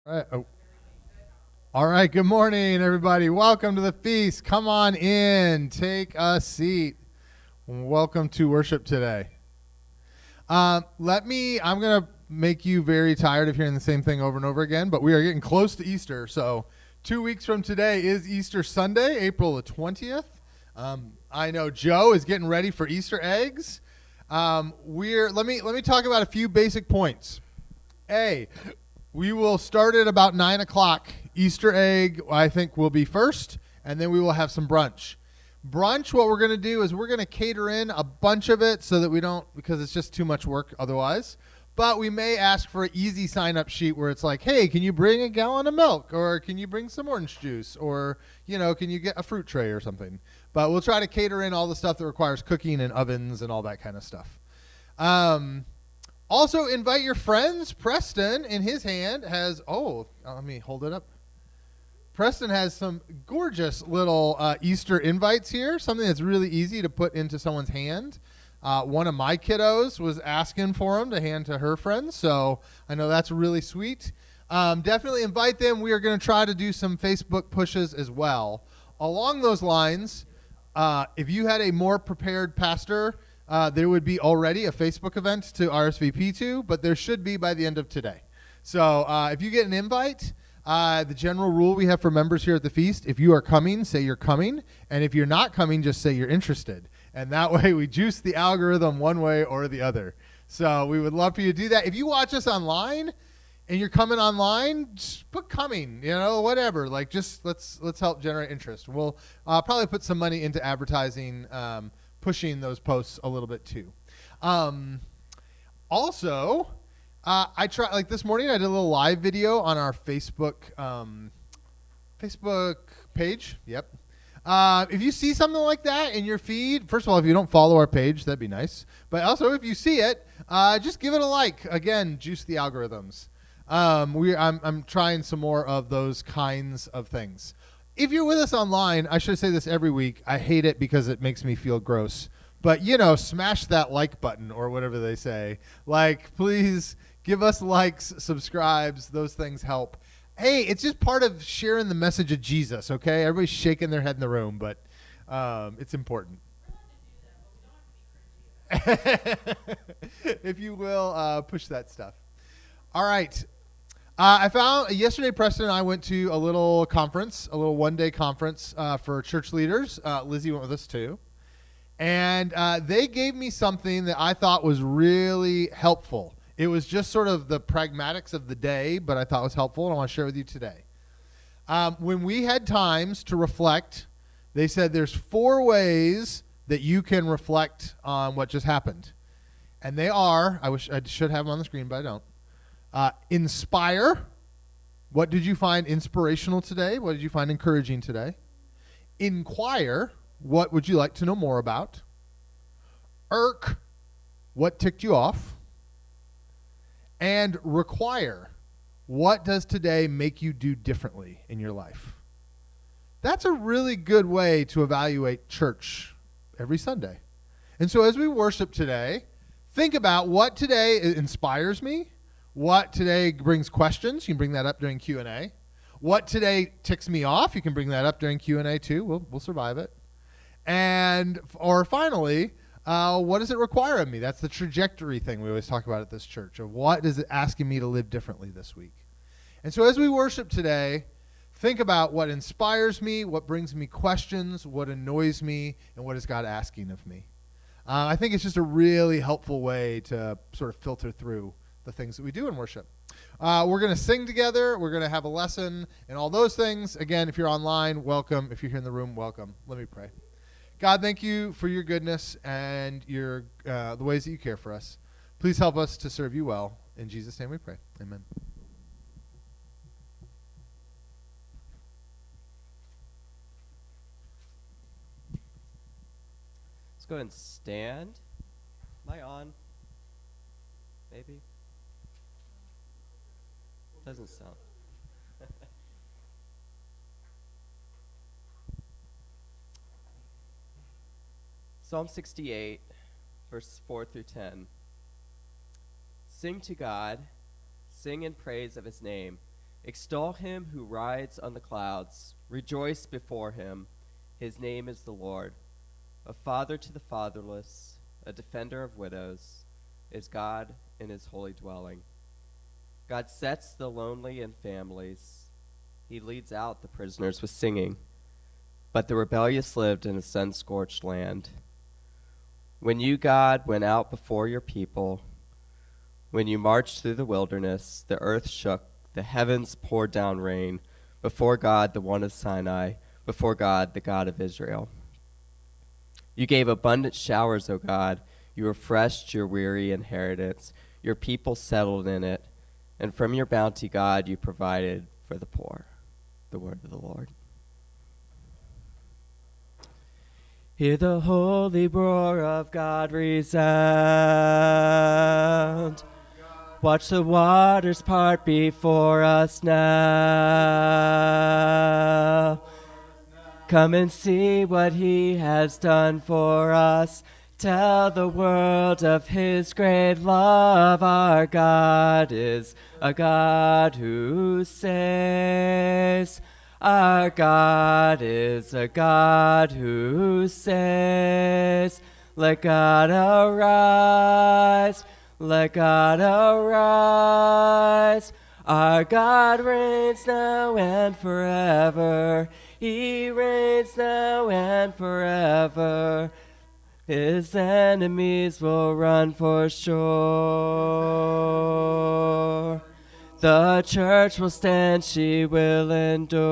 All right. Oh. All right. Good morning, everybody. Welcome to the feast. Come on in. Take a seat. Welcome to worship today. I'm going to make you very tired of hearing the same thing over and over again, but we are getting close to Easter. So 2 weeks from today is Easter Sunday, April the 20th. I know Joe is getting ready for Easter eggs. Let me talk about a few basic points. We will start at about 9 o'clock. Easter egg, I think, will be first, and then we will have some brunch. Brunch, what we're going to do is we're going to cater in a bunch of it so that we don't, because it's just too much work otherwise. But we may ask for an easy sign-up sheet where it's like, hey, can you bring a gallon of milk? Or can you bring some orange juice? Or, can you get a fruit tray or something? But we'll try to cater in all the stuff that requires cooking and ovens and all that kind of stuff. Also, invite your friends. Preston, in his hand, has... let me hold it up. Preston has some gorgeous little Easter invites here, something that's really easy to put into someone's hand. One of my kiddos was asking for them to hand to her friends, so I know that's really sweet. Definitely invite them. We are going to try to do some Facebook pushes as well. Along those lines, if you had a more prepared pastor... there would be already a Facebook event to RSVP to, but there should be by the end of today. So if you get an invite, the general rule we have for members here at the feast, if you are coming, say you're coming. And if you're not coming, just say you're interested. And that way we juice the algorithm one way or the other. So we would love for you to do that. If you watch us online and you're coming online, just put coming, whatever. Like just let's help generate interest. We'll probably put some money into advertising, pushing those posts a little bit too. Also, I try like this morning. I did a little live video on our Facebook page. Yep. If you see something like that in your feed, first of all, if you don't follow our page, that'd be nice. But also, if you see it, just give it a like. Again, juice the algorithms. I'm trying some more of those kinds of things. If you're with us online, I should say this every week. I hate it because it makes me feel gross. But, smash that like button or whatever they say. Like, please give us likes, subscribes. Those things help. Hey, it's just part of sharing the message of Jesus, okay? Everybody's shaking their head in the room, but it's important. If you will, push that stuff. All right. I found yesterday, Preston and I went to a little conference, a little one-day conference for church leaders. Lizzie went with us too. And they gave me something that I thought was really helpful. It was just sort of the pragmatics of the day, but I thought was helpful, and I want to share with you today. When we had times to reflect, they said there's 4 ways that you can reflect on what just happened. And they are, I wish I should have them on the screen, but I don't. Inspire. What did you find inspirational today? What did you find encouraging today? Inquire. What would you like to know more about? Irk. What ticked you off? And require. What does today make you do differently in your life? That's a really good way to evaluate church every Sunday. And so as we worship today, think about what today inspires me. What today brings questions? You can bring that up during Q&A. What today ticks me off? You can bring that up during Q&A too. We'll survive it. Or finally, what does it require of me? That's the trajectory thing we always talk about at this church, of what is it asking me to live differently this week. And so as we worship today, think about what inspires me, what brings me questions, what annoys me, and what is God asking of me. I think it's just a really helpful way to sort of filter through the things that we do in worship. We're going to sing together. We're going to have a lesson and all those things. Again, if you're online, welcome. If you're here in the room, welcome. Let me pray. God, thank you for your goodness and your the ways that you care for us. Please help us to serve you well. In Jesus' name we pray. Amen. Let's go ahead and stand. Am I on? Maybe? Doesn't sound. Psalm 68, verses 4 through 10. Sing to God, sing in praise of his name, Extol him who rides on the clouds. Rejoice before him. His name is the Lord. A father to the fatherless, a defender of widows, is God in his holy dwelling. God sets the lonely in families. He leads out the prisoners with singing. But the rebellious lived in a sun-scorched land. When you, God, went out before your people, when you marched through the wilderness, the earth shook, the heavens poured down rain, before God, the one of Sinai, before God, the God of Israel. You gave abundant showers, O God. You refreshed your weary inheritance. Your people settled in it. And from your bounty, God, you provided for the poor. The word of the Lord. Hear the holy roar of God resound. Watch the waters part before us now. Come and see what he has done for us. Tell the world of his great love. Our God is a God who saves. Our God is a God who saves. Let God arise. Let God arise. Our God reigns now and forever. He reigns now and forever. His enemies will run for shore. The church will stand, she will endure.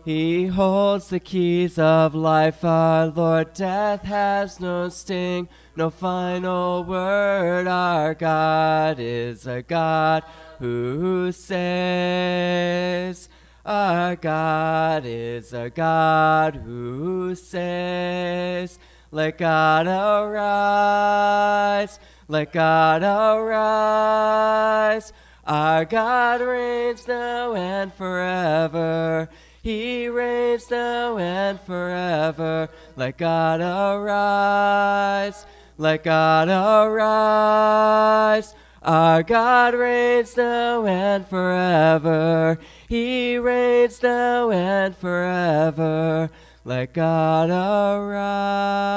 He holds the keys of life, our Lord. Death has no sting, no final word. Our God is a God who saves. Our God is a God who saves. Let God arise. Let God arise. Our God reigns now and forever. He reigns now and forever. Let God arise. Let God arise. Our God reigns now and forever. He reigns now and forever. Let God arise.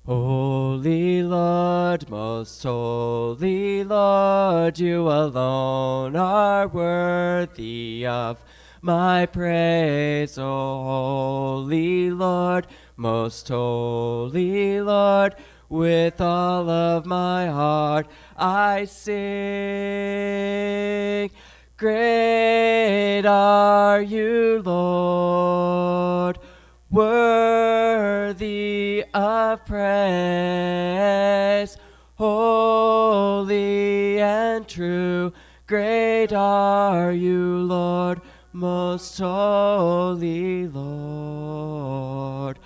Holy Lord, most holy Lord, you alone are worthy of my praise. O holy Lord, most holy Lord, with all of my heart I sing. Great are you, Lord, worthy of praise, holy and true. Great are you, Lord, most holy Lord.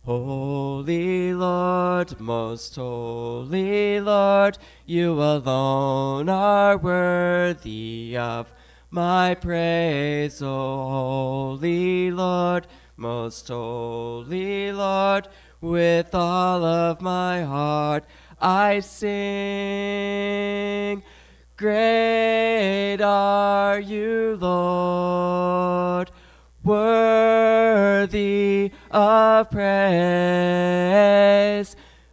Holy Lord, most holy Lord, you alone are worthy of my praise. O holy Lord, most holy Lord, with all of my heart I sing. Great are you, Lord, worthy of praise,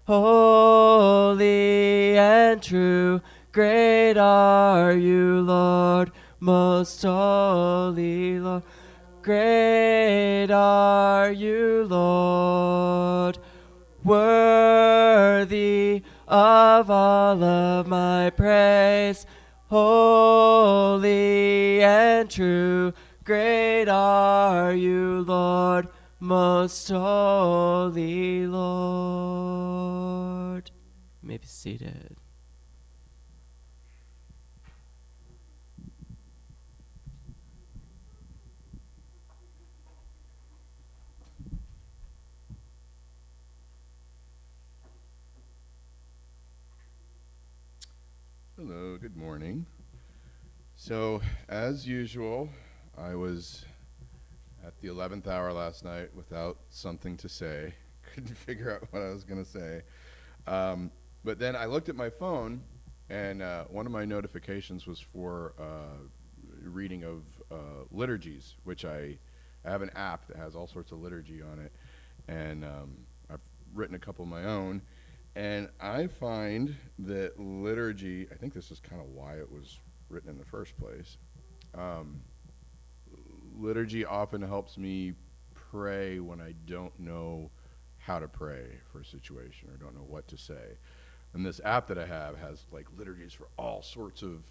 holy and true. Great are you, Lord, most holy Lord. Great are you, Lord, worthy of all of my praise, holy and true. Great are you, Lord, most holy Lord. You may be seated. Hello, good morning. So, as usual, I was at the 11th hour last night without something to say. Couldn't figure out what I was going to say. But then I looked at my phone, and one of my notifications was for reading of liturgies, which I have an app that has all sorts of liturgy on it, and I've written a couple of my own, and I find that liturgy, I think this is kind of why it was written in the first place, liturgy often helps me pray when I don't know how to pray for a situation or don't know what to say. And this app that I have has like liturgies for all sorts of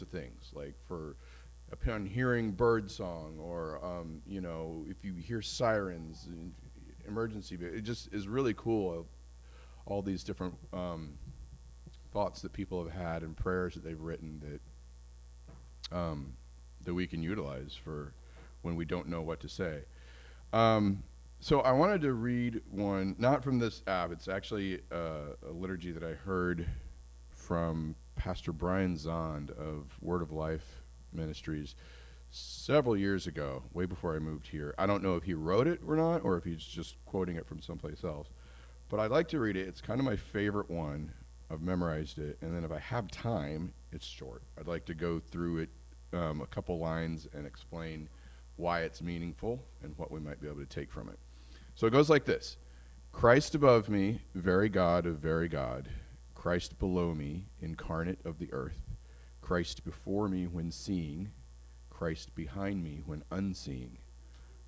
things, like for upon hearing bird song, or you know, if you hear sirens, emergency. It just is really cool. All these different thoughts that people have had and prayers that they've written that we can utilize for when we don't know what to say. So I wanted to read one, not from this app. It's actually a liturgy that I heard from Pastor Brian Zond of Word of Life Ministries several years ago, way before I moved here. I don't know if he wrote it or not, or if he's just quoting it from someplace else. But I'd like to read it. It's kind of my favorite one. I've memorized it. And then if I have time, it's short. I'd like to go through it a couple lines and explain why it's meaningful and what we might be able to take from it. So it goes like this. Christ above me, very God of very God. Christ below me, incarnate of the earth. Christ before me when seeing. Christ behind me when unseeing.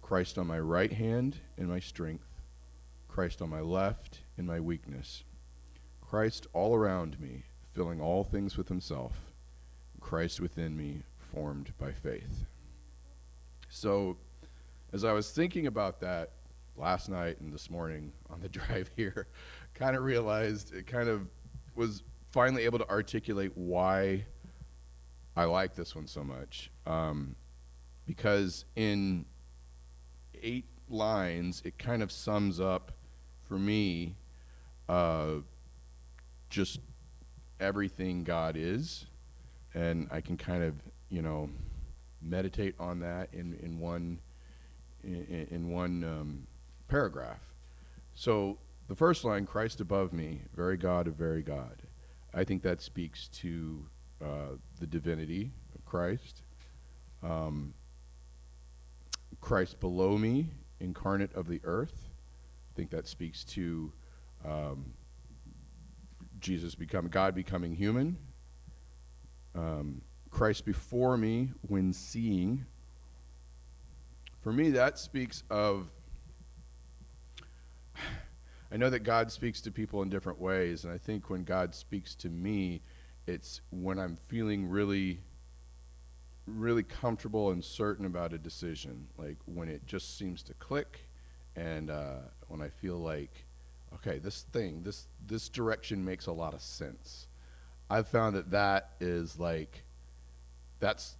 Christ on my right hand in my strength. Christ on my left in my weakness. Christ all around me, filling all things with himself. Christ within me, formed by faith. So, as I was thinking about that last night and this morning on the drive here, kind of realized it kind of was finally able to articulate why I like this one so much. Because in 8 lines, it kind of sums up for me just everything God is, and I can kind of, you know, meditate on that in one paragraph. So the first line, Christ above me, very God of very God. I think that speaks to the divinity of Christ. Christ below me, incarnate of the earth. I think that speaks to God becoming human. Christ before me when seeing. For me, that speaks of, I know that God speaks to people in different ways, and I think when God speaks to me, it's when I'm feeling really, really comfortable and certain about a decision, like when it just seems to click, and when I feel like, okay, this direction makes a lot of sense. I've found that is like, that's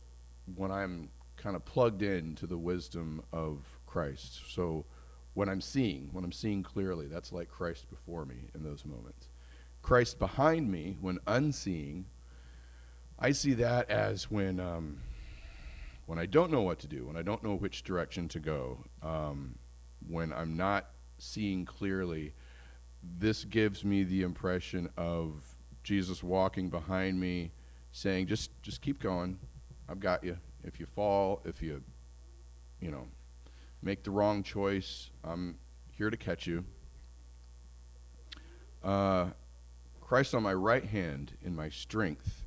when I'm kind of plugged into the wisdom of Christ. So when I'm seeing clearly, that's like Christ before me in those moments. Christ behind me when unseeing, I see that as when I don't know what to do, when I don't know which direction to go, when I'm not seeing clearly. This gives me the impression of Jesus walking behind me, saying, just keep going. I've got you. If you fall, if you make the wrong choice, I'm here to catch you. Christ on my right hand in my strength.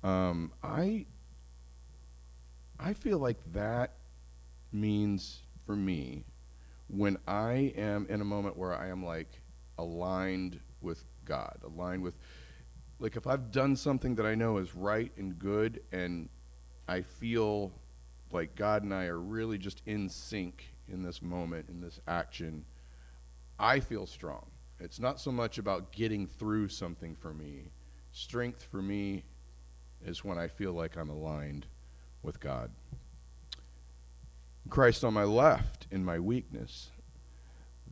I feel like that means for me when I am in a moment where I am like aligned with God, aligned with, like if I've done something that I know is right and good, and I feel like God and I are really just in sync in this moment, in this action, I feel strong. It's not so much about getting through something for me. Strength for me is when I feel like I'm aligned with God. Christ on my left in my weakness.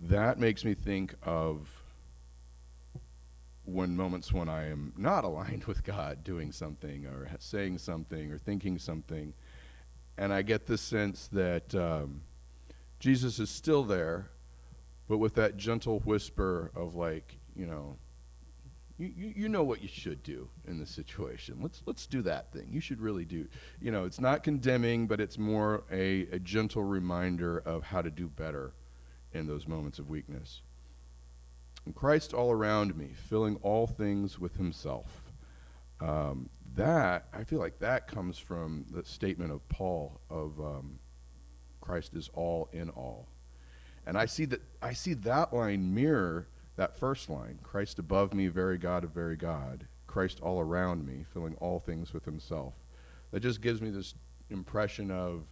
That makes me think of moments when I am not aligned with God, doing something or saying something or thinking something, And I get the sense that Jesus is still there, but with that gentle whisper of like, you know what you should do in this situation. Let's do that thing. You should really do. It's not condemning, but it's more a gentle reminder of how to do better in those moments of weakness. And Christ all around me, filling all things with himself. That, I feel like that comes from the statement of Paul of Christ is all in all. And I see that line mirror that first line, Christ above me, very God of very God, Christ all around me, filling all things with himself. That just gives me this impression of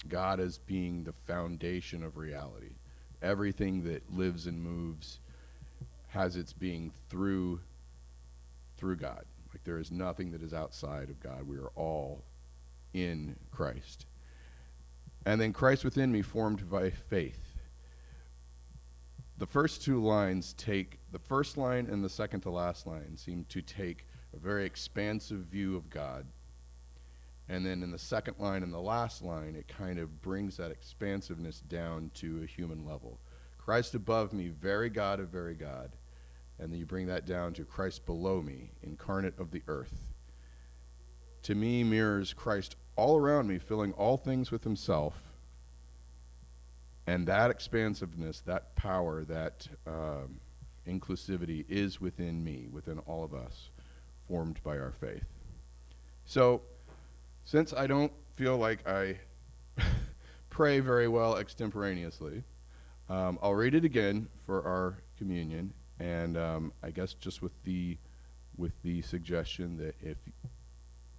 God as being the foundation of reality. Everything that lives and moves has its being through God. Like there is nothing that is outside of God. We are all in Christ. And then Christ within me, formed by faith. The first two lines the first line and the second to last line seem to take a very expansive view of God. And then in the second line and the last line, it kind of brings that expansiveness down to a human level. Christ above me, very God of very God. And then you bring that down to Christ below me, incarnate of the earth. To me mirrors Christ all around me, filling all things with himself. And that expansiveness, that power, that inclusivity is within me, within all of us, formed by our faith. So, since I don't feel like I pray very well extemporaneously, I'll read it again for our communion, and I guess just with the suggestion that if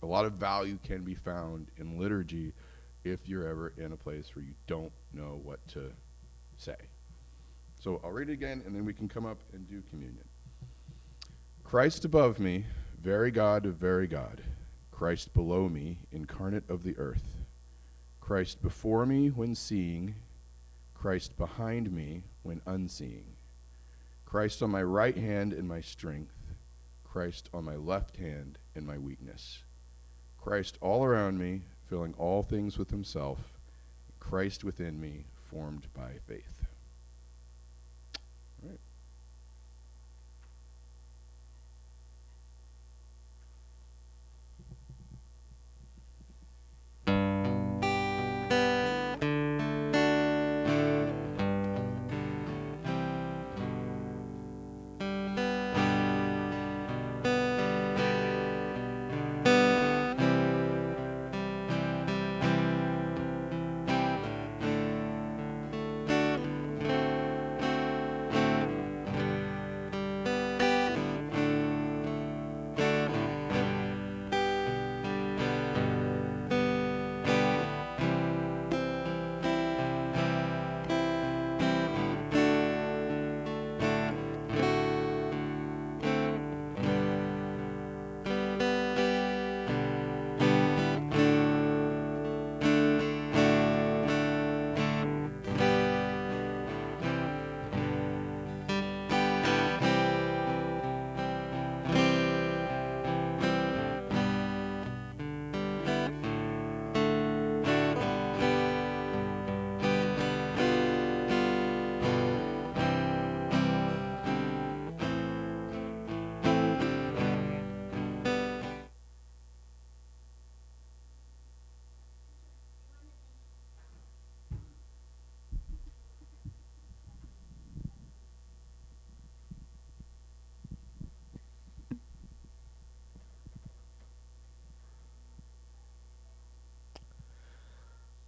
a lot of value can be found in liturgy, if you're ever in a place where you don't know what to say. So I'll read it again, and then we can come up and do communion. Christ above me, very God of very God. Christ below me, incarnate of the earth. Christ before me when seeing. Christ behind me when unseeing. Christ on my right hand in my strength. Christ on my left hand in my weakness. Christ all around me, filling all things with himself, Christ within me, formed by faith. All right.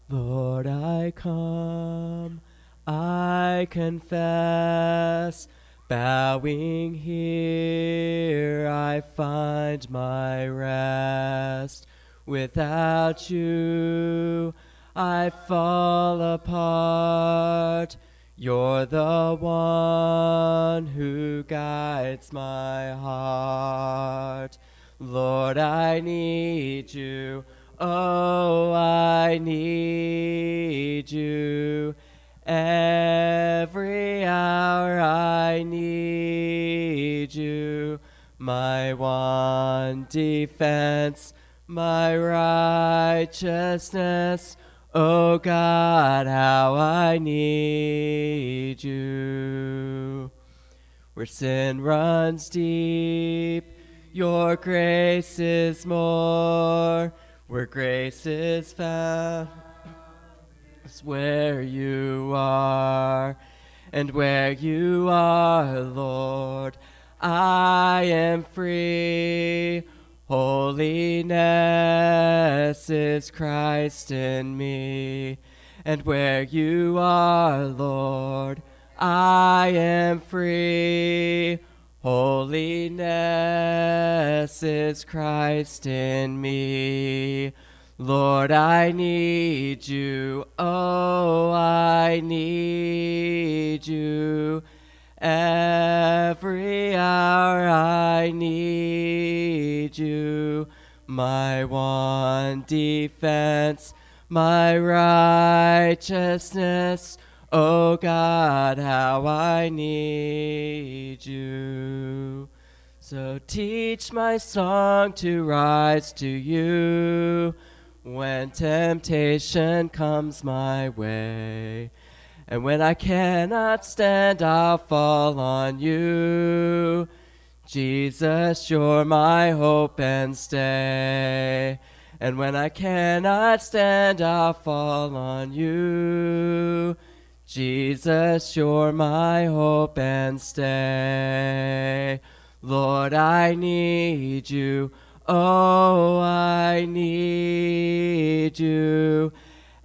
Lord, I come, I confess, bowing here I find my rest. Without you, I fall apart. You're the one who guides my heart. Lord, I need you. Oh, I need you. Every hour I need you. My one defense, my righteousness. Oh God, how I need you. Where sin runs deep, your grace is more. Where grace is found is where you are. And where you are, Lord, I am free. Holiness is Christ in me. And where you are, Lord, I am free. Holiness is Christ in me. Lord, I need you. Oh, I need you. Every hour I need you. My one defense, my righteousness. Oh God, how I need you. So teach my song to rise to you when temptation comes my way. And when I cannot stand, I'll fall on you. Jesus, you're my hope and stay. And when I cannot stand, I'll fall on you. Jesus, you're my hope and stay. Lord, I need you. Oh, I need you.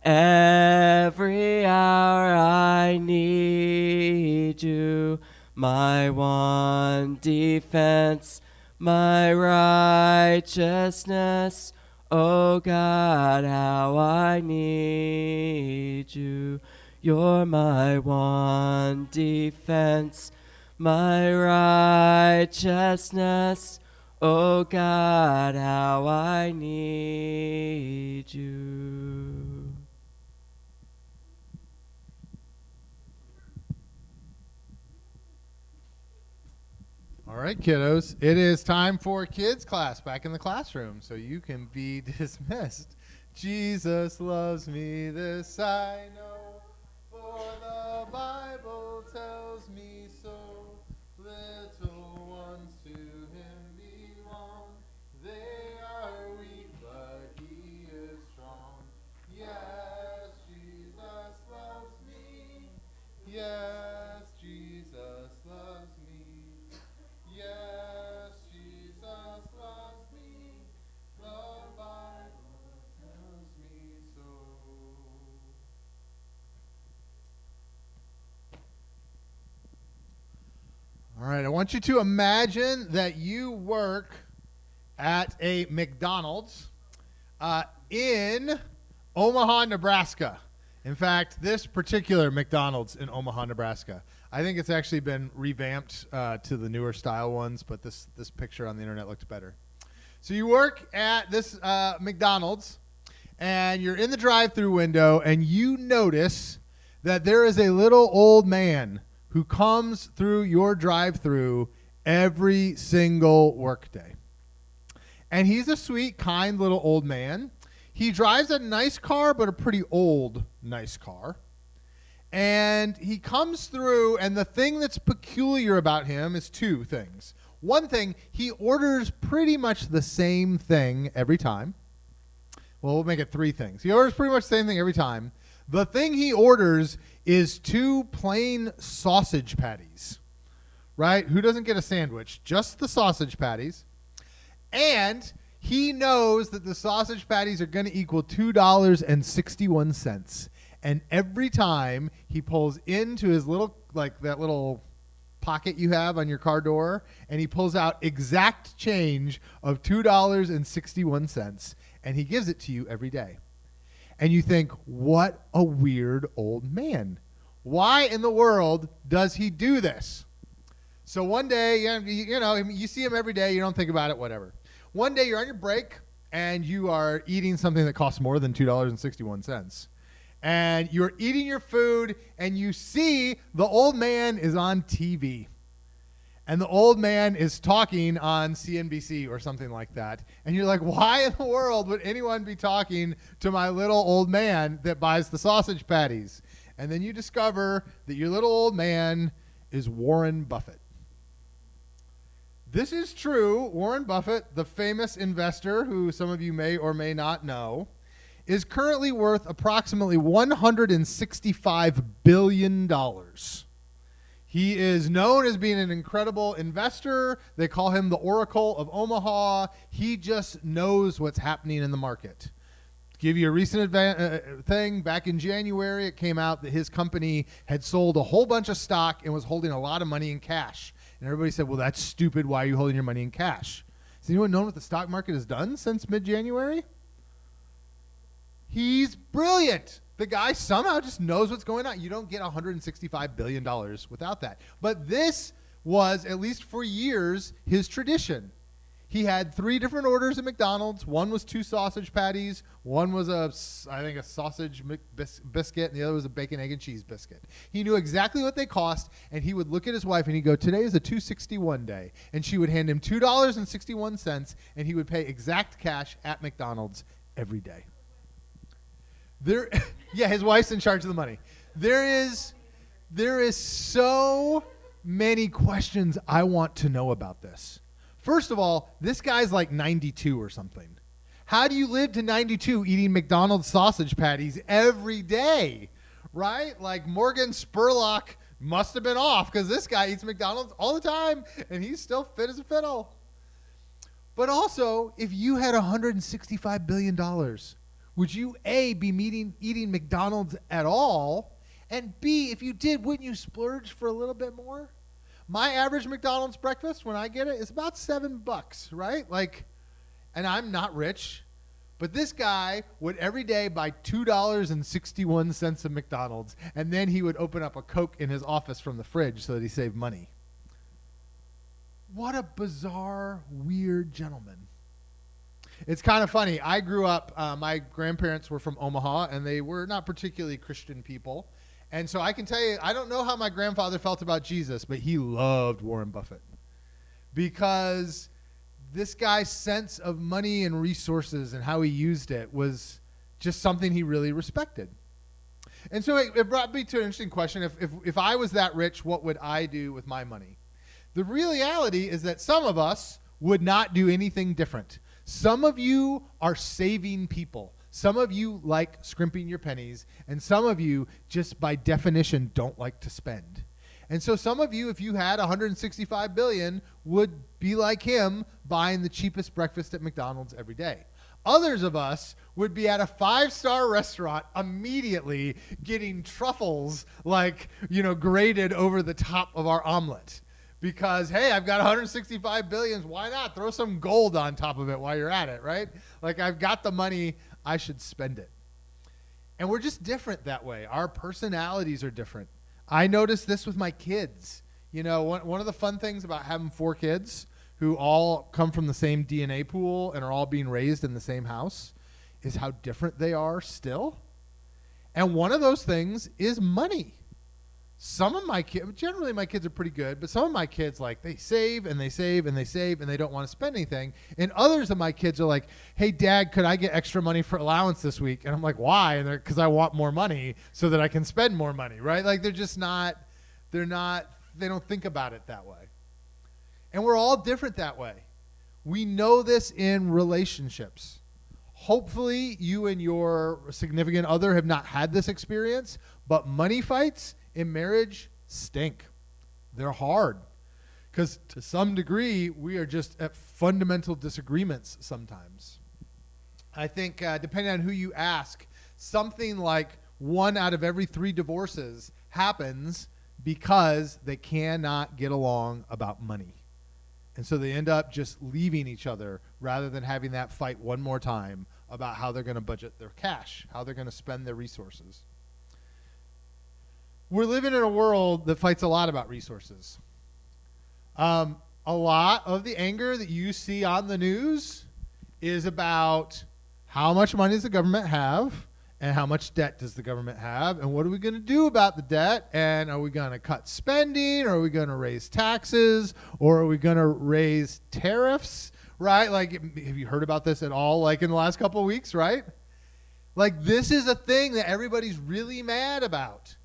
Every hour I need you. My one defense, my righteousness. Oh God, how I need you. You're my one defense, my righteousness. Oh God, how I need you. All right, kiddos, it is time for kids class back in the classroom, so you can be dismissed. Jesus loves me, this I know, for the Bible tells me so. Little ones to him belong. They are weak, but he is strong. Yes, Jesus loves me. Yes, Jesus loves me. Yes, Jesus loves me. The Bible tells me so. All right, I want you to imagine that you work at a McDonald's in Omaha, Nebraska. In fact, this particular McDonald's in Omaha, Nebraska. I think it's actually been revamped to the newer style ones, but this picture on the internet looks better. So you work at this McDonald's, and you're in the drive-thru window, and you notice that there is a little old man who comes through your drive-thru every single workday. And he's a sweet, kind little old man. He drives a nice car, but a pretty old nice car. And he comes through, and the thing that's peculiar about him is two things. One thing, he orders pretty much the same thing every time. Well, we'll make it three things. He orders pretty much the same thing every time. The thing he orders is 2 plain sausage patties, right? Who doesn't get a sandwich? Just the sausage patties. And he knows that the sausage patties are going to equal $2.61. And every time he pulls into his little, like that little pocket you have on your car door, and he pulls out exact change of $2.61, and he gives it to you every day. And you think, what a weird old man. Why in the world does he do this? So one day, you see him every day, you don't think about it, whatever. One day you're on your break, and you are eating something that costs more than $2.61. And you're eating your food, and you see the old man is on TV. And the old man is talking on CNBC or something like that. And you're like, why in the world would anyone be talking to my little old man that buys the sausage patties? And then you discover that your little old man is Warren Buffett. This is true. Warren Buffett, the famous investor who some of you may or may not know, is currently worth approximately $165 billion. He is known as being an incredible investor. They call him the Oracle of Omaha. He just knows what's happening in the market. To give you a recent thing, back in January, it came out that his company had sold a whole bunch of stock and was holding a lot of money in cash. And everybody said, well, that's stupid. Why are you holding your money in cash? Has anyone known what the stock market has done since mid-January? He's brilliant. The guy somehow just knows what's going on. You don't get $165 billion without that. But this was, at least for years, his tradition. He had 3 different orders at McDonald's. One was 2 sausage patties. One was a sausage biscuit, and the other was a bacon, egg, and cheese biscuit. He knew exactly what they cost, and he would look at his wife, and he'd go, today is a $2.61 day. And she would hand him $2.61, and he would pay exact cash at McDonald's every day. Yeah, his wife's in charge of the money. There is so many questions I want to know about this. First of all, this guy's like 92 or something. How do you live to 92 eating McDonald's sausage patties every day, right? Like Morgan Spurlock must have been off because this guy eats McDonald's all the time and he's still fit as a fiddle. But also, if you had $165 billion, would you, A, be eating McDonald's at all? And B, if you did, wouldn't you splurge for a little bit more? My average McDonald's breakfast, when I get it, is about $7, right? And I'm not rich, but this guy would every day buy $2.61 of McDonald's, and then he would open up a Coke in his office from the fridge so that he saved money. What a bizarre, weird gentleman. It's kind of funny. I grew up, my grandparents were from Omaha, and they were not particularly Christian people. And so I can tell you, I don't know how my grandfather felt about Jesus, but he loved Warren Buffett because this guy's sense of money and resources and how he used it was just something he really respected. And so it brought me to an interesting question. If I was that rich, what would I do with my money? The reality is that some of us would not do anything different. Some of you are saving people. Some of you like scrimping your pennies, and some of you just by definition don't like to spend. And so some of you, if you had $165 billion, would be like him buying the cheapest breakfast at McDonald's every day. Others of us would be at a 5-star restaurant immediately getting truffles grated over the top of our omelet. Because, hey, I've got $165 billion. Why not? Throw some gold on top of it while you're at it, right? I've got the money. I should spend it. And we're just different that way. Our personalities are different. I noticed this with my kids. One of the fun things about having 4 kids who all come from the same DNA pool and are all being raised in the same house is how different they are still. And one of those things is money. Some of my kids, generally my kids are pretty good, but some of my kids, they save and they save and they save and they don't want to spend anything. And others of my kids are like, hey, Dad, could I get extra money for allowance this week? And I'm like, why? And because I want more money so that I can spend more money, right? They're just not, they don't think about it that way. And we're all different that way. We know this in relationships. Hopefully you and your significant other have not had this experience, but money fights in marriage stink. They're hard because to some degree we are just at fundamental disagreements sometimes. I think depending on who you ask, something like 1 out of every 3 divorces happens because they cannot get along about money. And so they end up just leaving each other rather than having that fight one more time about how they're going to budget their cash, how they're going to spend their resources. We're living in a world that fights a lot about resources. A lot of the anger that you see on the news is about how much money does the government have And how much debt does the government have? And what are we going to do about the debt? And are we going to cut spending? Or are we going to raise taxes? Or are we going to raise tariffs? Right? Like, have you heard about this at all, like in the last couple of weeks, right? Like, this is a thing that everybody's really mad about.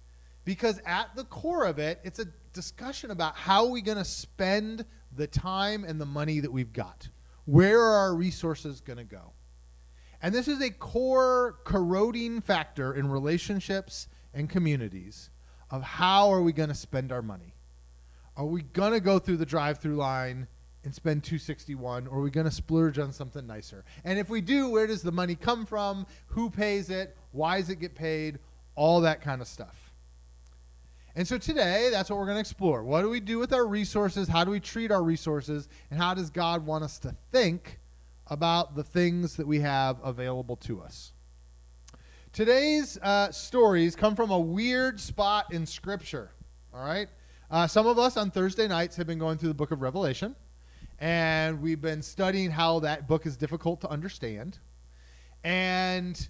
Because at the core of it, it's a discussion about how are we going to spend the time and the money that we've got. Where are our resources going to go? And this is a core corroding factor in relationships and communities of how are we going to spend our money. Are we going to go through the drive-through line and spend $2.61, or are we going to splurge on something nicer? And if we do, where does the money come from? Who pays it? Why does it get paid? All that kind of stuff. And so today, that's what we're going to explore. What do we do with our resources? How do we treat our resources? And how does God want us to think about the things that we have available to us? Today's stories come from a weird spot in Scripture, all right? Some of us on Thursday nights have been going through the book of Revelation, and we've been studying how that book is difficult to understand. And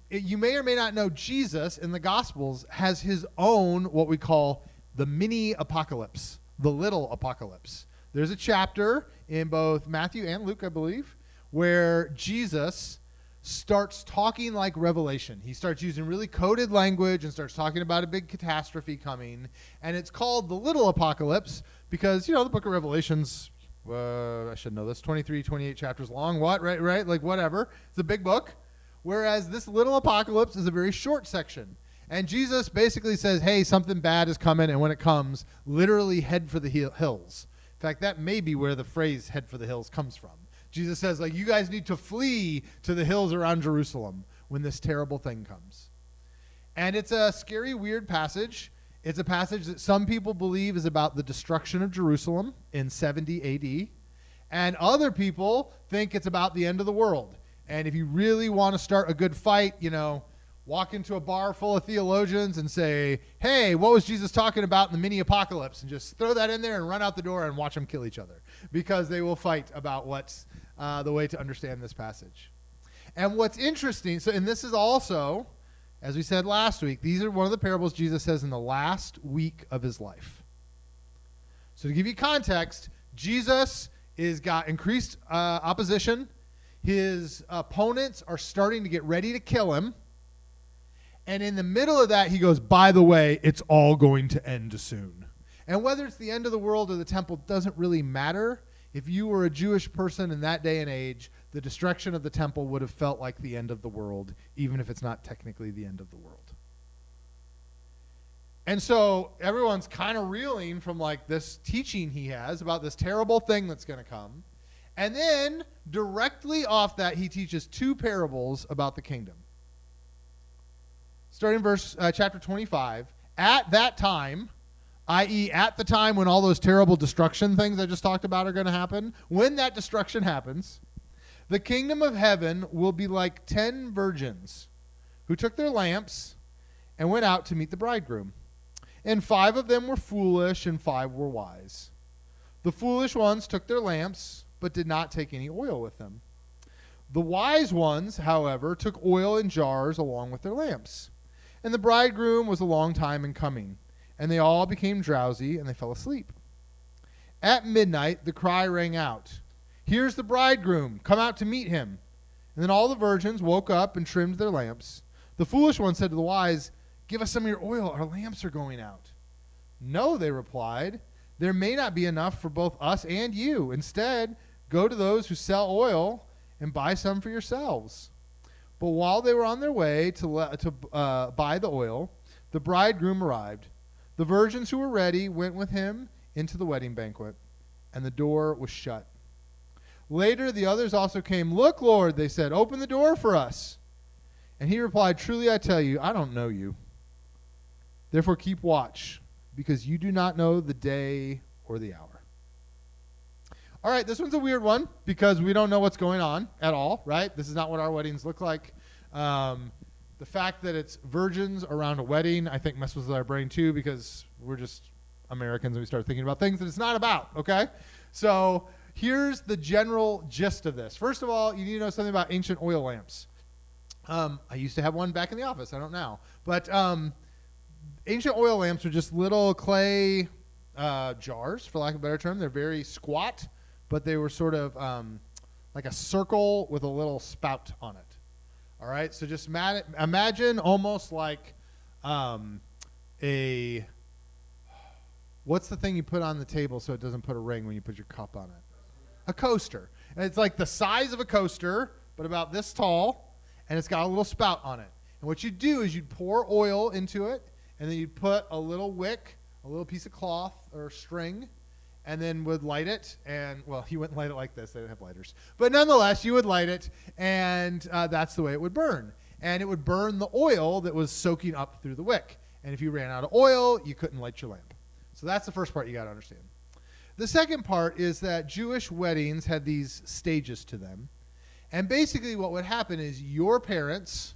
you may or may not know, Jesus in the Gospels has his own, what we call the mini apocalypse, the little apocalypse. There's a chapter in both Matthew and Luke, I believe, where Jesus starts talking like Revelation. He starts using really coded language and starts talking about a big catastrophe coming. And it's called the little apocalypse because, the book of Revelation's, I should know this, 23, 28 chapters long. What? Right? Like, whatever. It's a big book. Whereas this little apocalypse is a very short section. And Jesus basically says, hey, something bad is coming, and when it comes, literally head for the hills. In fact, that may be where the phrase head for the hills comes from. Jesus says, like, you guys need to flee to the hills around Jerusalem when this terrible thing comes. And it's a scary, weird passage. It's a passage that some people believe is about the destruction of Jerusalem in 70 AD. And other people think it's about the end of the world. And if you really want to start a good fight, walk into a bar full of theologians and say, hey, what was Jesus talking about in the mini apocalypse? And just throw that in there and run out the door and watch them kill each other, because they will fight about what's the way to understand this passage. And what's interesting, and this is also, as we said last week, these are one of the parables Jesus says in the last week of his life. So to give you context, Jesus has got increased opposition. His opponents are starting to get ready to kill him. And in the middle of that, he goes, by the way, it's all going to end soon. And whether it's the end of the world or the temple doesn't really matter. If you were a Jewish person in that day and age, the destruction of the temple would have felt like the end of the world, even if it's not technically the end of the world. And so everyone's kind of reeling from like this teaching he has about this terrible thing that's going to come. And then directly off that, he teaches two parables about the kingdom. Starting in chapter 25, at that time, i.e. at the time when all those terrible destruction things I just talked about are going to happen, when that destruction happens, the kingdom of heaven will be like 10 virgins who took their lamps and went out to meet the bridegroom. And 5 of them were foolish and 5 were wise. The foolish ones took their lamps, but did not take any oil with them. The wise ones, however, took oil in jars along with their lamps. And the bridegroom was a long time in coming, and they all became drowsy, and they fell asleep. At midnight, the cry rang out, "Here's the bridegroom, come out to meet him." And then all the virgins woke up and trimmed their lamps. The foolish one said to the wise, "Give us some of your oil, our lamps are going out." "No," they replied, "there may not be enough for both us and you. Instead, go to those who sell oil and buy some for yourselves." But while they were on their way to buy the oil, the bridegroom arrived. The virgins who were ready went with him into the wedding banquet, and the door was shut. Later, the others also came. "Look, Lord," they said, "open the door for us." And he replied, "Truly I tell you, I don't know you. Therefore keep watch, because you do not know the day or the hour." All right, this one's a weird one because we don't know what's going on at all, right? This is not what our weddings look like. The fact that it's virgins around a wedding, I think, messes with our brain too, because we're just Americans and we start thinking about things that it's not about, okay? So here's the general gist of this. First of all, you need to know something about ancient oil lamps. I used to have one back in the office. I don't now. But ancient oil lamps are just little clay jars, for lack of a better term. They're very squat, but they were sort of like a circle with a little spout on it. All right? So just imagine almost like what's the thing you put on the table so it doesn't put a ring when you put your cup on it? A coaster. And it's like the size of a coaster, but about this tall, and it's got a little spout on it. And what you'd do is you'd pour oil into it, and then you'd put a little wick, a little piece of cloth or string, and then would light it. And, well, you wouldn't light it like this. They didn't have lighters. But nonetheless, you would light it, and that's the way it would burn. And it would burn the oil that was soaking up through the wick. And if you ran out of oil, you couldn't light your lamp. So that's the first part you got to understand. The second part is that Jewish weddings had these stages to them. And basically what would happen is your parents,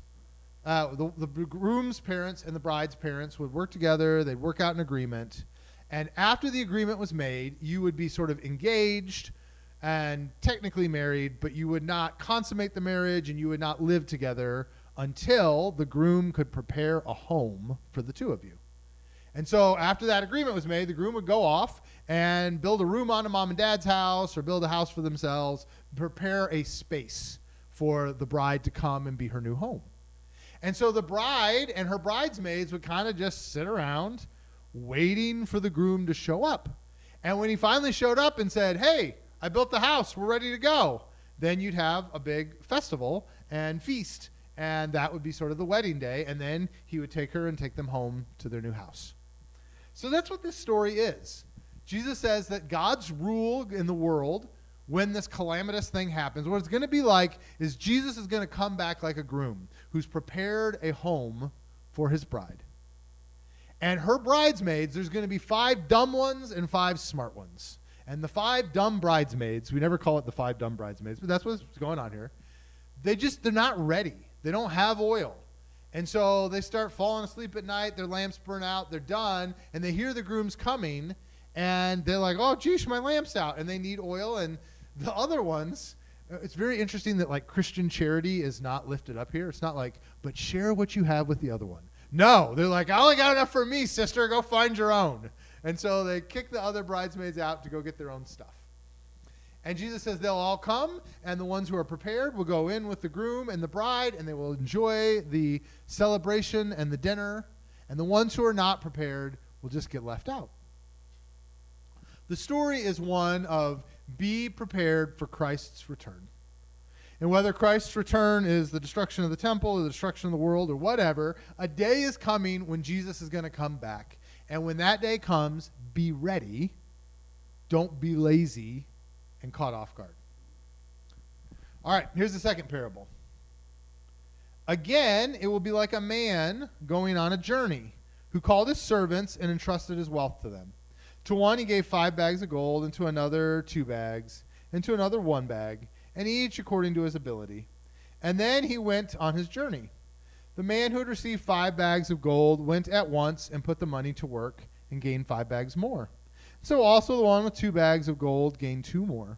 the groom's parents and the bride's parents would work together. They'd work out an agreement. And after the agreement was made, you would be sort of engaged and technically married, but you would not consummate the marriage and you would not live together until the groom could prepare a home for the two of you. And so after that agreement was made, the groom would go off and build a room on a mom and dad's house or build a house for themselves, prepare a space for the bride to come and be her new home. And so the bride and her bridesmaids would kind of just sit around waiting for the groom to show up. And when he finally showed up and said, "Hey, I built the house, we're ready to go," then you'd have a big festival and feast. And that would be sort of the wedding day. And then he would take her and take them home to their new house. So that's what this story is. Jesus says that God's rule in the world, when this calamitous thing happens, what it's going to be like is Jesus is going to come back like a groom who's prepared a home for his bride. And her bridesmaids, there's going to be 5 dumb ones and 5 smart ones. And the 5 dumb bridesmaids, we never call it the 5 dumb bridesmaids, but that's what's going on here. They're not ready. They don't have oil. And so they start falling asleep at night. Their lamps burn out. They're done. And they hear the groom's coming. And they're like, "Oh, geez, my lamp's out." And they need oil. And the other ones, it's very interesting that like Christian charity is not lifted up here. It's not like, "But share what you have with the other one." No, they're like, "I only got enough for me, sister. Go find your own." And so they kick the other bridesmaids out to go get their own stuff. And Jesus says they'll all come, and the ones who are prepared will go in with the groom and the bride, and they will enjoy the celebration and the dinner. And the ones who are not prepared will just get left out. The story is one of be prepared for Christ's return. And whether Christ's return is the destruction of the temple or the destruction of the world or whatever, a day is coming when Jesus is going to come back. And when that day comes, be ready. Don't be lazy and caught off guard. All right, here's the second parable. Again, it will be like a man going on a journey who called his servants and entrusted his wealth to them. To one he gave 5 bags of gold, and to another 2 bags, and to another 1 bag, and each according to his ability. And then he went on his journey. The man who had received 5 bags of gold went at once and put the money to work and gained 5 bags more. So also the one with 2 bags of gold gained 2 more.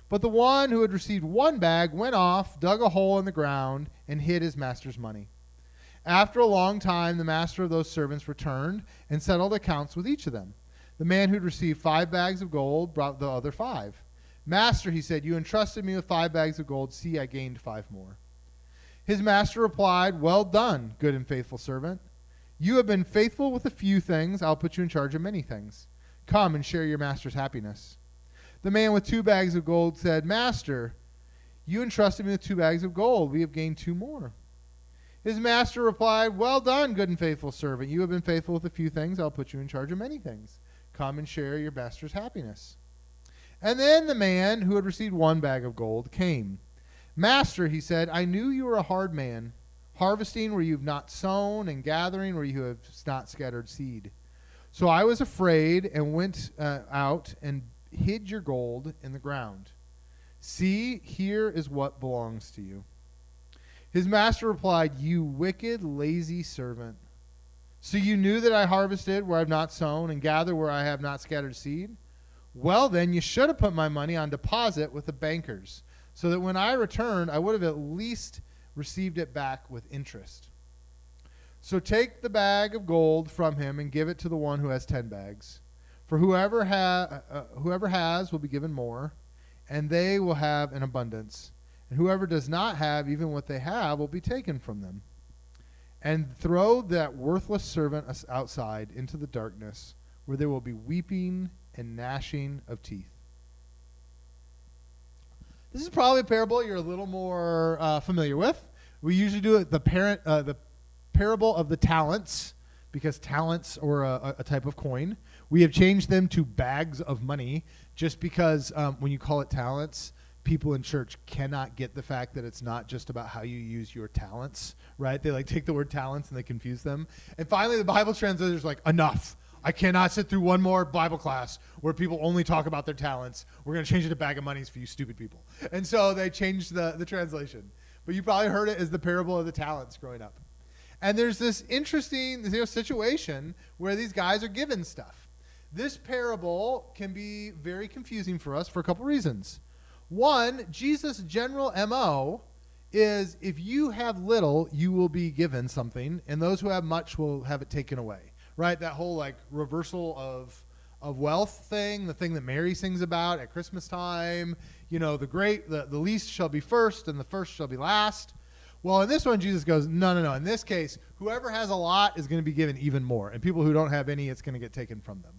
But the one who had received 1 bag went off, dug a hole in the ground, and hid his master's money. After a long time, the master of those servants returned and settled accounts with each of them. The man who had received 5 bags of gold brought the other 5. "Master," he said, "you entrusted me with 5 bags of gold. See, I gained 5 more." His master replied, "Well done, good and faithful servant. You have been faithful with a few things. I'll put you in charge of many things. Come and share your master's happiness." The man with 2 bags of gold said, "Master, you entrusted me with 2 bags of gold. We have gained 2 more." His master replied, "Well done, good and faithful servant. You have been faithful with a few things. I'll put you in charge of many things. Come and share your master's happiness." And then the man who had received 1 bag of gold came. "Master," he said, "I knew you were a hard man, harvesting where you have not sown and gathering where you have not scattered seed. So I was afraid and went out and hid your gold in the ground. See, here is what belongs to you." His master replied, "You wicked, lazy servant. So you knew that I harvested where I have not sown and gathered where I have not scattered seed? Well, then you should have put my money on deposit with the bankers, so that when I returned, I would received it back with interest. So take the bag of gold from him and give it to the one who has 10 bags. For whoever has will be given more, and they will have an abundance. And whoever does not have, even what they have, will be taken from them. And throw that worthless servant outside into the darkness, where there will be weeping and gnashing of teeth. This is probably a parable you're a little more familiar with. We usually do it the parable of the talents, because talents are a type of coin. We have changed them to bags of money just because when you call it talents, people in church cannot get the fact that it's not just about how you use your talents, right? They take the word talents and they confuse them. And finally, the Bible translator's like, enough. I cannot sit through one more Bible class where people only talk about their talents. We're going to change it to bag of monies for you stupid people. And so they changed the translation. But you probably heard it as the parable of the talents growing up. And there's this interesting situation where these guys are given stuff. This parable can be very confusing for us for a couple reasons. One, Jesus' general MO is if you have little, you will be given something, and those who have much will have it taken away. Right? That whole reversal of wealth thing, the thing that Mary sings about at Christmas time, the least shall be first and the first shall be last. Well, in this one, Jesus goes, no. In this case, whoever has a lot is going to be given even more. And people who don't have any, it's going to get taken from them.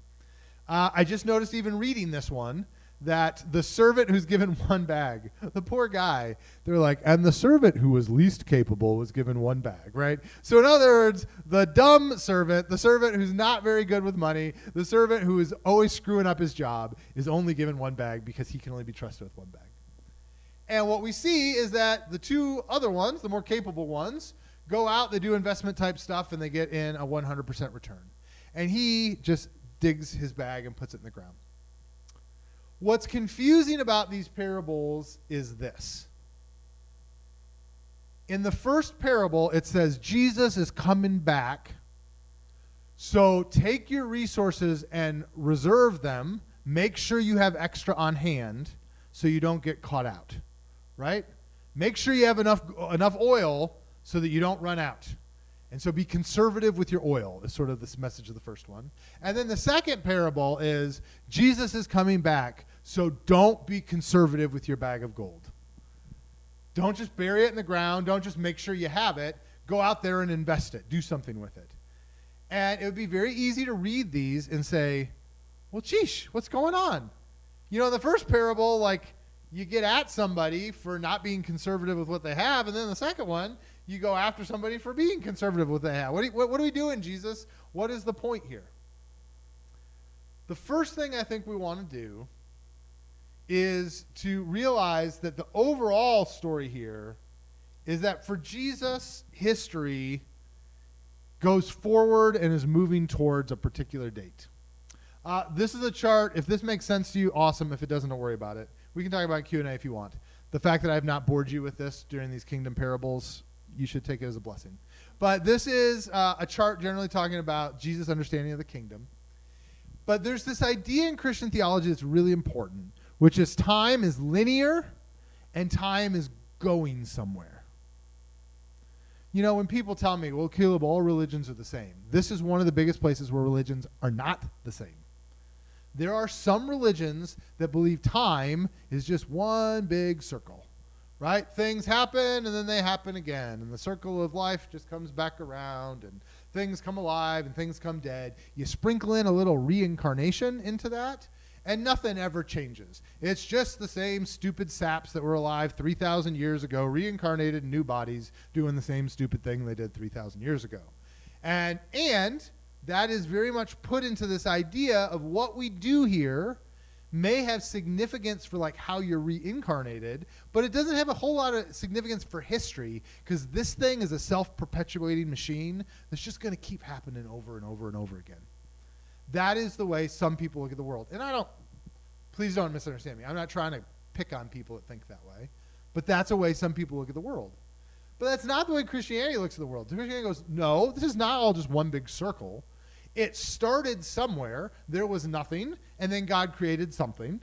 I just noticed even reading this one that the servant who's given one bag, the poor guy, they're like, and the servant who was least capable was given one bag, right? So in other words, the dumb servant, the servant who's not very good with money, the servant who is always screwing up his job is only given one bag because he can only be trusted with one bag. And what we see is that the two other ones, the more capable ones, go out, they do investment type stuff, and they get in a 100% return. And he just digs his bag and puts it in the ground. What's confusing about these parables is this. In the first parable, it says Jesus is coming back, so take your resources and reserve them. Make sure you have extra on hand so you don't get caught out, right? Make sure you have enough oil so that you don't run out. And so be conservative with your oil is sort of this message of the first one. And then the second parable is Jesus is coming back, so don't be conservative with your bag of gold. Don't just bury it in the ground. Don't just make sure you have it. Go out there and invest it. Do something with it. And it would be very easy to read these and say, well, sheesh, what's going on? In the first parable, you get at somebody for not being conservative with what they have, and then the second one, you go after somebody for being conservative with what they have. What are we doing, Jesus? What is the point here? The first thing I think we want to do is to realize that the overall story here is that for Jesus, history goes forward and is moving towards a particular date. This is a chart. If this makes sense to you, awesome. If it doesn't, don't worry about it. We can talk about Q&A if you want. The fact that I have not bored you with this during these kingdom parables, you should take it as a blessing. But this is a chart generally talking about Jesus' understanding of the kingdom. But there's this idea in Christian theology that's really important, which is time is linear and time is going somewhere. When people tell me, well, Caleb, all religions are the same. This is one of the biggest places where religions are not the same. There are some religions that believe time is just one big circle, right? Things happen and then they happen again. And the circle of life just comes back around and things come alive and things come dead. You sprinkle in a little reincarnation into that and nothing ever changes. It's just the same stupid saps that were alive 3,000 years ago, reincarnated in new bodies, doing the same stupid thing they did 3,000 years ago. And that is very much put into this idea of what we do here may have significance for how you're reincarnated, but it doesn't have a whole lot of significance for history because this thing is a self-perpetuating machine that's just going to keep happening over and over and over again. That is the way some people look at the world. And please don't misunderstand me. I'm not trying to pick on people that think that way, but that's a way some people look at the world. But that's not the way Christianity looks at the world. Christianity goes, no, this is not all just one big circle. It started somewhere. There was nothing, and then God created something,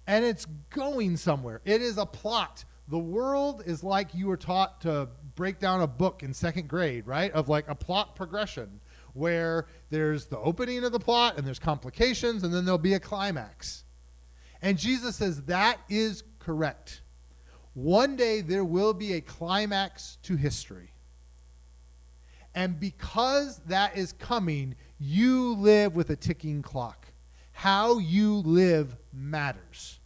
and it's going somewhere. It is a plot. The world is like you were taught to break down a book in second grade, right? Of like a plot progression where there's the opening of the plot and there's complications and then there'll be a climax. And Jesus says that is correct. One day there will be a climax to history. And because that is coming, you live with a ticking clock. How you live matters.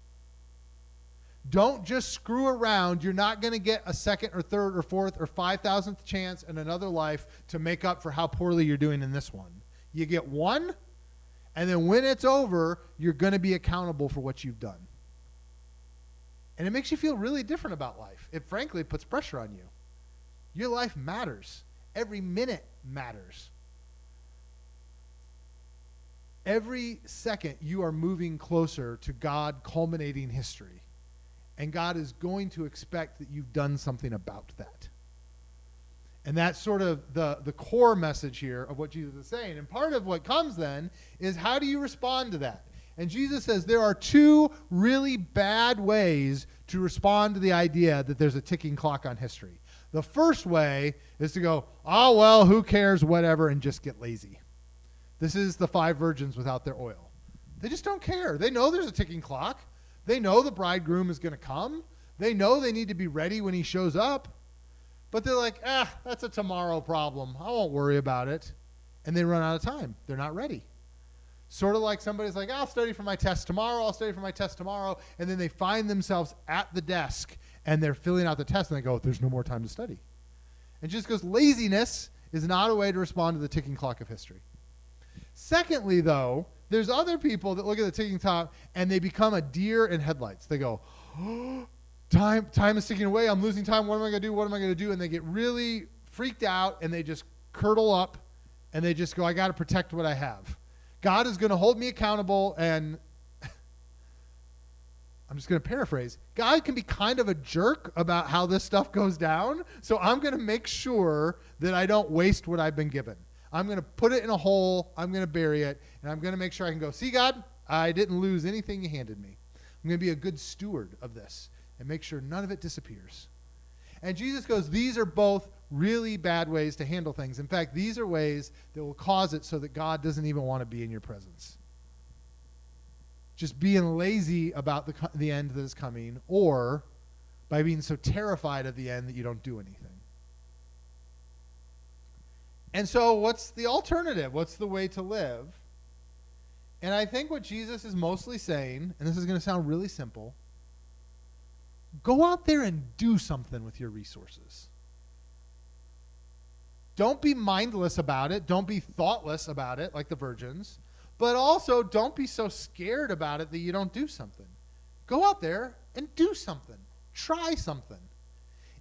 Don't just screw around. You're not going to get a second or third or fourth or 5,000th chance in another life to make up for how poorly you're doing in this one. You get one, and then when it's over, you're going to be accountable for what you've done. And it makes you feel really different about life. It frankly puts pressure on you. Your life matters. Every minute matters. Every second you are moving closer to God culminating history. And God is going to expect that you've done something about that. And that's sort of the core message here of what Jesus is saying. And part of what comes then is how do you respond to that? And Jesus says there are two really bad ways to respond to the idea that there's a ticking clock on history. The first way is to go, oh, well, who cares, whatever, and just get lazy. This is the 5 virgins without their oil. They just don't care. They know there's a ticking clock. They know the bridegroom is going to come. They know they need to be ready when he shows up. But they're like, that's a tomorrow problem. I won't worry about it. And they run out of time. They're not ready. Sort of like somebody's like, I'll study for my test tomorrow. I'll study for my test tomorrow. And then they find themselves at the desk and they're filling out the test and they go, there's no more time to study. And just because laziness is not a way to respond to the ticking clock of history. Secondly, though, there's other people that look at the ticking clock and they become a deer in headlights. They go, oh, time is ticking away. I'm losing time. What am I going to do? What am I going to do? And they get really freaked out and they just curdle up and they just go, I got to protect what I have. God is going to hold me accountable, and I'm just going to paraphrase. God can be kind of a jerk about how this stuff goes down, so I'm going to make sure that I don't waste what I've been given. I'm going to put it in a hole, I'm going to bury it, and I'm going to make sure I can go, see, God, I didn't lose anything you handed me. I'm going to be a good steward of this and make sure none of it disappears. And Jesus goes, these are both really bad ways to handle things. In fact, these are ways that will cause it so that God doesn't even want to be in your presence. Just being lazy about the end that is coming, or by being so terrified of the end that you don't do anything. And so what's the alternative? What's the way to live? And I think what Jesus is mostly saying, and this is going to sound really simple, go out there and do something with your resources. Don't be mindless about it. Don't be thoughtless about it like the virgins. But also don't be so scared about it that you don't do something. Go out there and do something. Try something.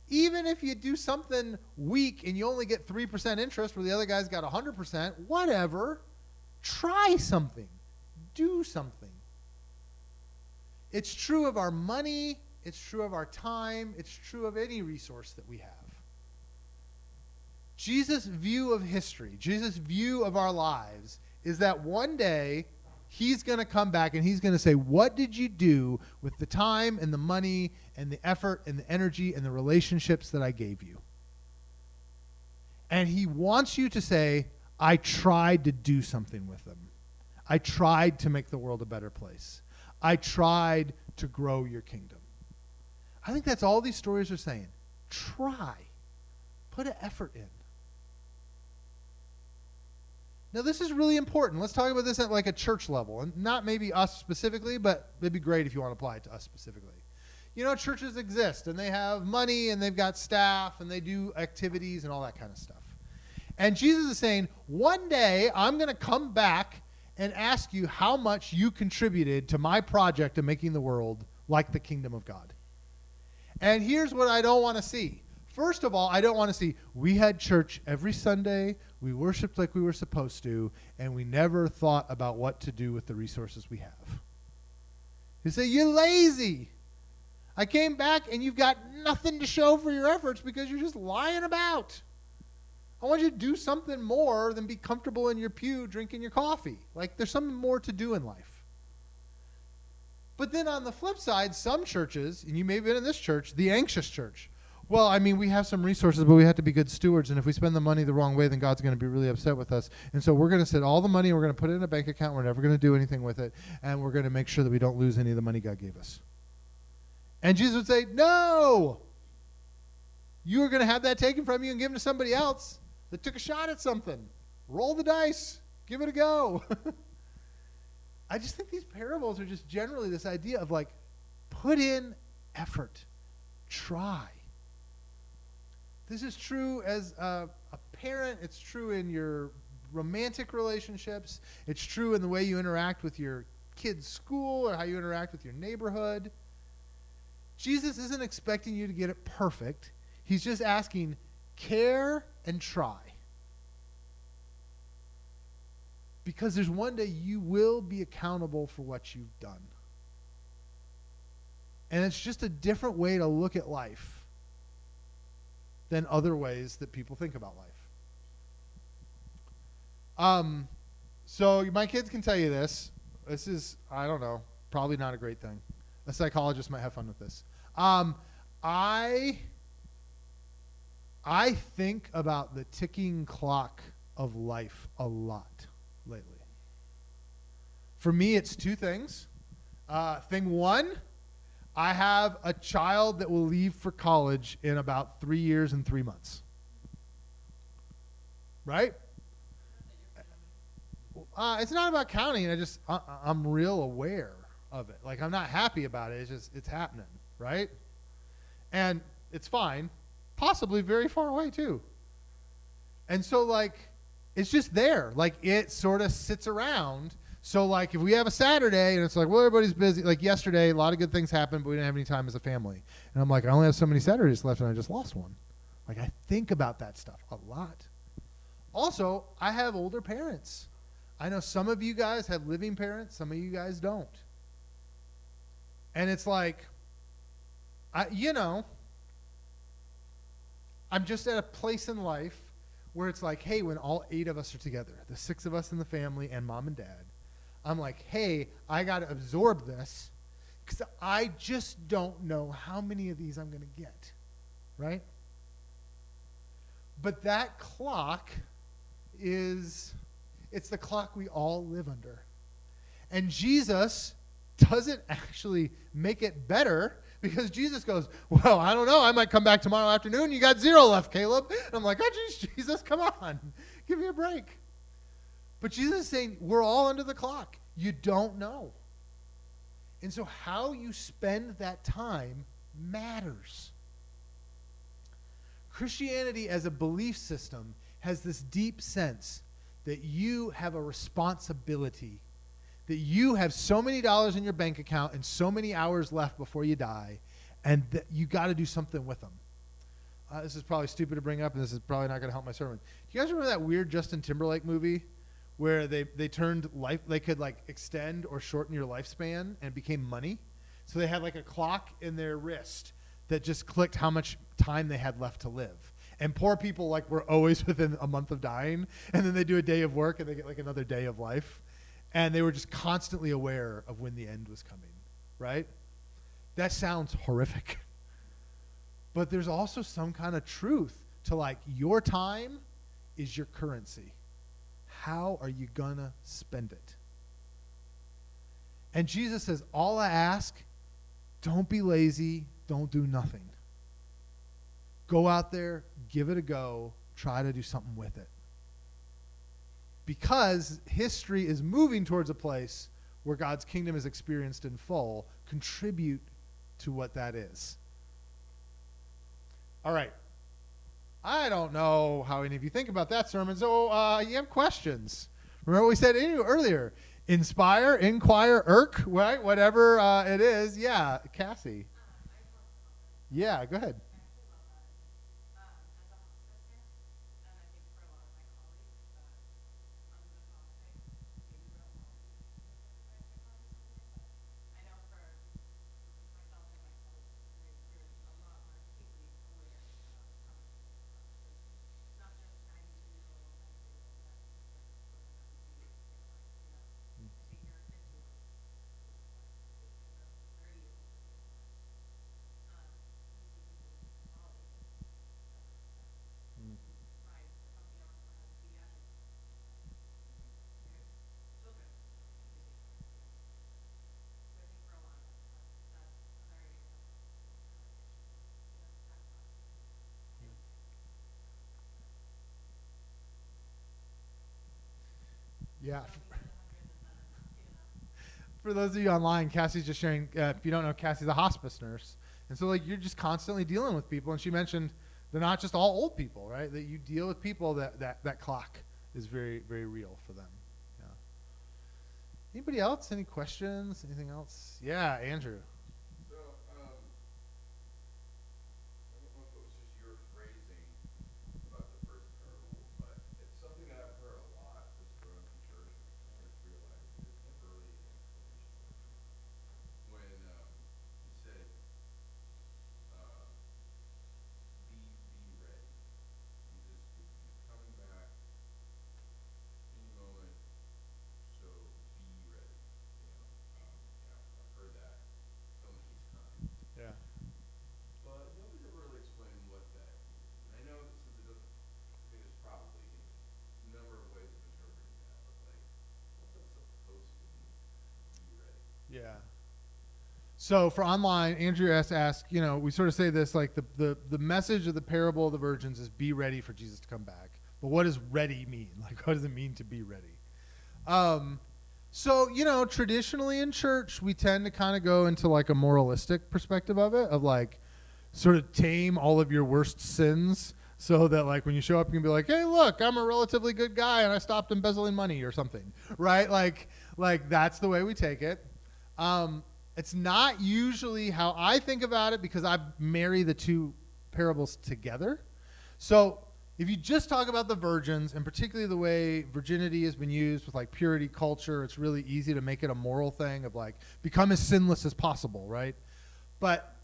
Even if you do something weak and you only get 3% interest where the other guy's got 100%, whatever. Try something. Do something. It's true of our money. It's true of our time. It's true of any resource that we have. Jesus' view of history, Jesus' view of our lives is that one day he's going to come back and he's going to say, what did you do with the time and the money and the effort and the energy and the relationships that I gave you? And he wants you to say, I tried to do something with them. I tried to make the world a better place. I tried to grow your kingdom. I think that's all these stories are saying. Try. Put an effort in. Now, this is really important. Let's talk about this at like a church level. And not maybe us specifically, but it'd be great if you want to apply it to us specifically. You know, churches exist, and they have money, and they've got staff, and they do activities and all that kind of stuff. And Jesus is saying, one day I'm going to come back and ask you how much you contributed to my project of making the world like the kingdom of God. And here's what I don't want to see. First of all, I don't want to see, we had church every Sunday, we worshiped like we were supposed to, and we never thought about what to do with the resources we have. You say, you're lazy. I came back and you've got nothing to show for your efforts because you're just lying about. I want you to do something more than be comfortable in your pew drinking your coffee. Like, there's something more to do in life. But then on the flip side, some churches, and you may have been in this church, the anxious church. Well, I mean, we have some resources, but we have to be good stewards. And if we spend the money the wrong way, then God's going to be really upset with us. And so we're going to set all the money, and we're going to put it in a bank account. We're never going to do anything with it. And we're going to make sure that we don't lose any of the money God gave us. And Jesus would say, no, you are going to have that taken from you and given to somebody else that took a shot at something. Roll the dice. Give it a go. I just think these parables are just generally this idea of like, put in effort. Try. This is true as a parent. It's true in your romantic relationships. It's true in the way you interact with your kids' school or how you interact with your neighborhood. Jesus isn't expecting you to get it perfect. He's just asking, care and try. Because there's one day you will be accountable for what you've done. And it's just a different way to look at life than other ways that people think about life. So my kids can tell you this. This is, I don't know, probably not a great thing. A psychologist might have fun with this. I think about the ticking clock of life a lot lately. For me, it's two things. Thing one, I have a child that will leave for college in about 3 years and 3 months. Right? It's not about counting. I'm real aware of it. Like, I'm not happy about it. It's happening. Right? And it's fine. Possibly very far away, too. And so, like, it's just there. Like, it sort of sits around. So, like, if we have a Saturday and it's like, well, everybody's busy. Like, yesterday, a lot of good things happened, but we didn't have any time as a family. And I'm like, I only have so many Saturdays left, and I just lost one. Like, I think about that stuff a lot. Also, I have older parents. I know some of you guys have living parents. Some of you guys don't. And it's like, I'm just at a place in life where it's like, hey, when all 8 of us are together, the 6 of us in the family and mom and dad, I'm like, hey, I got to absorb this because I just don't know how many of these I'm going to get, right? But that clock it's the clock we all live under. And Jesus doesn't actually make it better because Jesus goes, well, I don't know. I might come back tomorrow afternoon. You got 0 left, Caleb. And I'm like, oh, geez, Jesus, come on. Give me a break. But Jesus is saying, we're all under the clock. You don't know. And so how you spend that time matters. Christianity as a belief system has this deep sense that you have a responsibility, that you have so many dollars in your bank account and so many hours left before you die, and that you got to do something with them. This is probably stupid to bring up, and this is probably not going to help my sermon. Do you guys remember that weird Justin Timberlake movie where they turned life, they could like extend or shorten your lifespan, and it became money? So they had like a clock in their wrist that just clicked how much time they had left to live. And poor people like were always within a month of dying, and then they do a day of work and they get like another day of life. And they were just constantly aware of when the end was coming, right? That sounds horrific. But there's also some kind of truth to like your time is your currency. How are you going to spend it? And Jesus says, all I ask, don't be lazy, don't do nothing. Go out there, give it a go, try to do something with it. Because history is moving towards a place where God's kingdom is experienced in full, contribute to what that is. All right. I don't know how any of you think about that sermon, so you have questions. Remember what we said earlier. Inspire, inquire, irk, right? Whatever it is. Yeah, Cassie. Yeah, go ahead. Yeah. For those of you online, Cassie's just sharing, if you don't know, Cassie's a hospice nurse. And so, like, you're just constantly dealing with people. And she mentioned they're not just all old people, right? That you deal with people that clock is very, very real for them. Yeah. Anybody else? Any questions? Anything else? Yeah, Andrew. So, I don't know if it was just your phrasing about the first parable, but it's something that I've heard a lot just growing up in church, and I kind of realized that it's never really an explanation. When he said, be ready. Jesus is coming back any moment, so be ready. I've heard that so many times. Yeah. But nobody's ever really explained what that is. And I know that since it doesn't, I think there's probably a number of ways of interpreting that, but like, what's that supposed to mean? Be ready. Yeah. So for online, Andrew asked, we sort of say this, like the message of the parable of the virgins is be ready for Jesus to come back. But what does ready mean? Like, what does it mean to be ready? So, traditionally in church, we tend to kind of go into like a moralistic perspective of it, of like sort of tame all of your worst sins so that like when you show up, you can be like, hey, look, I'm a relatively good guy and I stopped embezzling money or something, right? Like that's the way we take it. It's not usually how I think about it because I marry the two parables together. So if you just talk about the virgins, and particularly the way virginity has been used with like purity culture, it's really easy to make it a moral thing of like become as sinless as possible, right? But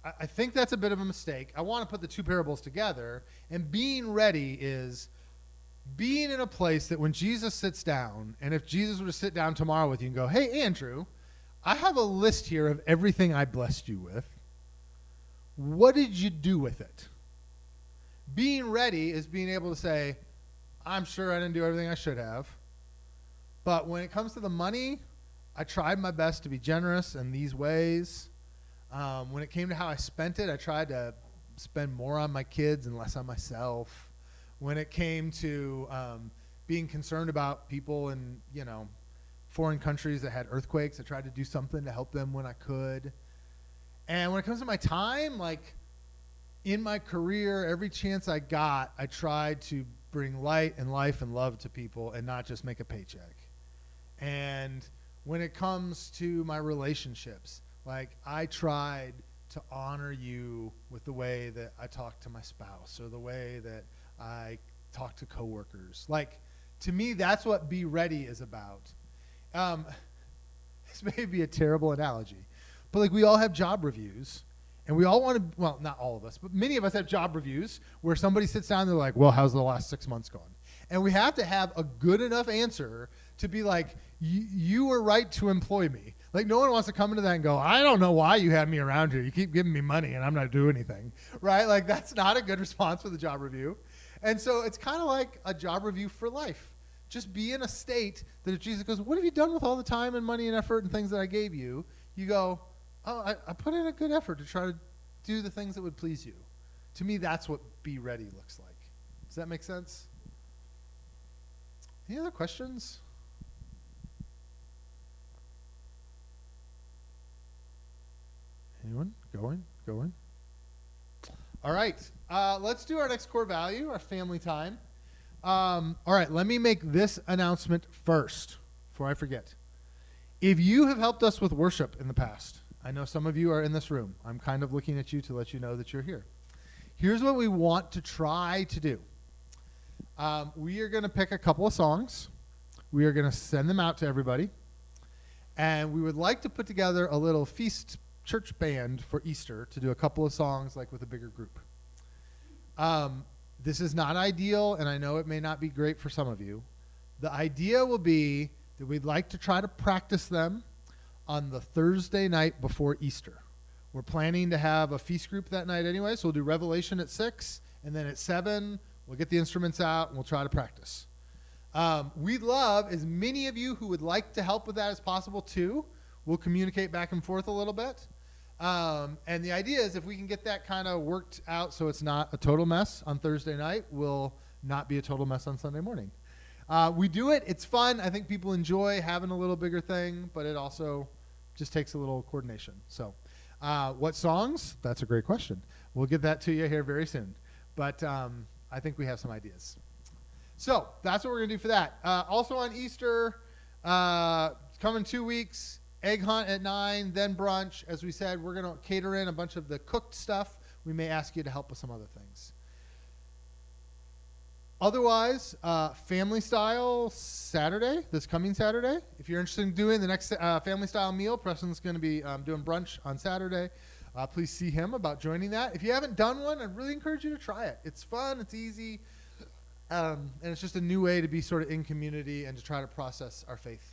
I think that's a bit of a mistake. I want to put the two parables together, and being ready is being in a place that when Jesus sits down, and if Jesus were to sit down tomorrow with you and go, hey, Andrew, I have a list here of everything I blessed you with. What did you do with it? Being ready is being able to say, I'm sure I didn't do everything I should have. But when it comes to the money, I tried my best to be generous in these ways. When it came to how I spent it, I tried to spend more on my kids and less on myself. When it came to being concerned about people in, foreign countries that had earthquakes, I tried to do something to help them when I could. And when it comes to my time, like in my career, every chance I got, I tried to bring light and life and love to people and not just make a paycheck. And when it comes to my relationships, like I tried to honor you with the way that I talk to my spouse or the way that I talk to coworkers. Like, to me, that's what be ready is about. This may be a terrible analogy, but like we all have job reviews, and we all want to, well, not all of us, but many of us have job reviews where somebody sits down and they're like, well, how's the last 6 months gone? And we have to have a good enough answer to be like, you were right to employ me. Like, no one wants to come into that and go, I don't know why you have me around here. You keep giving me money and I'm not doing anything, right? Like, that's not a good response for the job review. And so it's kind of like a job review for life. Just be in a state that if Jesus goes, what have you done with all the time and money and effort and things that I gave you? You go, oh, I put in a good effort to try to do the things that would please you. To me, that's what be ready looks like. Does that make sense? Any other questions? Anyone? Going? All right. Let's do our next core value, our family time. All right, let me make this announcement first before I forget. If you have helped us with worship in the past, I know some of you are in this room. I'm kind of looking at you to let you know that you're here. Here's what we want to try to do. We are going to pick a couple of songs. We are going to send them out to everybody. And we would like to put together a little feast church band for Easter to do a couple of songs like with a bigger group. This is not ideal, and I know it may not be great for some of you. The idea will be that we'd like to try to practice them on the Thursday night before Easter. We're planning to have a feast group that night anyway, so we'll do Revelation at 6, and then at 7, we'll get the instruments out, and we'll try to practice. We'd love as many of you who would like to help with that as possible, too. We'll communicate back and forth a little bit. And the idea is if we can get that kind of worked out so it's not a total mess on Thursday night, we'll not be a total mess on Sunday morning. We do it. It's fun. I think people enjoy having a little bigger thing, but it also just takes a little coordination. So what songs? That's a great question. We'll get that to you here very soon. But I think we have some ideas. So that's what we're going to do for that. Also on Easter, coming 2 weeks, egg hunt at 9, then brunch. As we said, we're going to cater in a bunch of the cooked stuff. We may ask you to help with some other things. Otherwise, family style Saturday, this coming Saturday. If you're interested in doing the next family style meal, Preston's going to be doing brunch on Saturday. Please see him about joining that. If you haven't done one, I'd really encourage you to try it. It's fun, it's easy, and it's just a new way to be sort of in community and to try to process our faith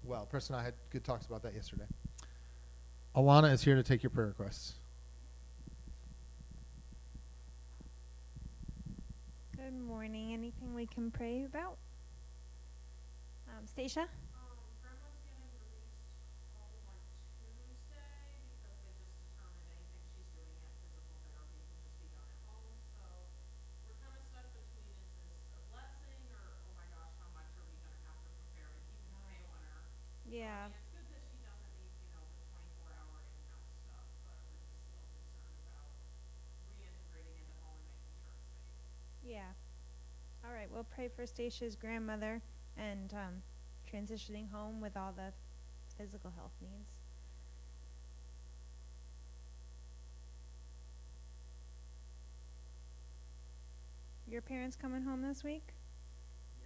well. Preston and I had good talks about that yesterday. Alana is here to take your prayer requests. Good morning. Anything we can pray about? Stacia? Grandma's getting released home on Tuesday because they just determined anything she's doing at physical therapy can just be done at home. So we're kind of stuck between, is this a blessing or, oh my gosh, how much are we going to have to prepare and keep an eye on her? Yeah. It's good that she doesn't need, the 24-hour in-house stuff, but we're just a little concerned about reintegrating into home and making sure it's safe. Yeah. All right. We'll pray for Stacia's grandmother and transitioning home with all the physical health needs. Your parents coming home this week?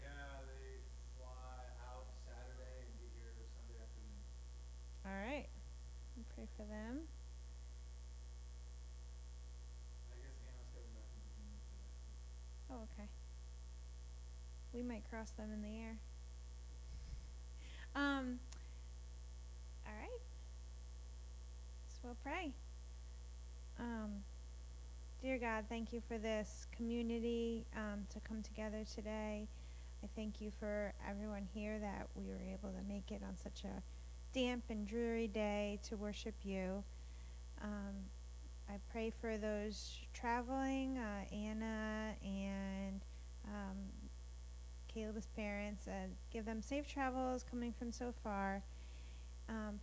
Yeah, they fly out Saturday and be here Sunday afternoon. All right. We'll pray for them. I guess Anna's coming back from Virginia today. Oh, okay. We might cross them in the air. All right. So we'll pray. Dear God, thank you for this community to come together today. I thank you for everyone here that we were able to make it on such a damp and dreary day to worship you. I pray for those traveling, Anna and Caleb's parents. Give them safe travels coming from so far.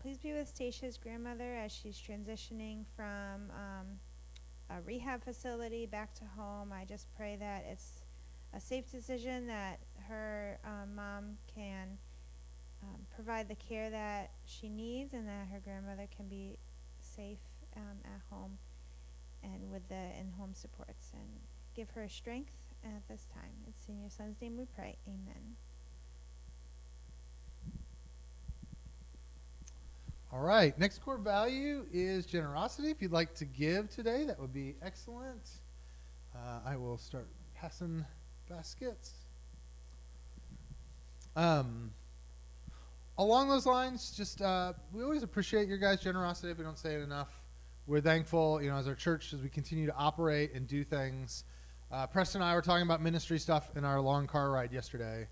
Please be with Stacia's grandmother as she's transitioning from a rehab facility back to home. I just pray that it's a safe decision, that her mom can provide the care that she needs, and that her grandmother can be safe at home and with the in-home supports, and give her strength at this time. It's in your son's name we pray. Amen. All right, next core value is generosity. If you'd like to give today, that would be excellent. I will start passing baskets. Along those lines, just we always appreciate your guys' generosity. If we don't say it enough, we're thankful, as our church, as we continue to operate and do things. Preston and I were talking about ministry stuff in our long car ride yesterday,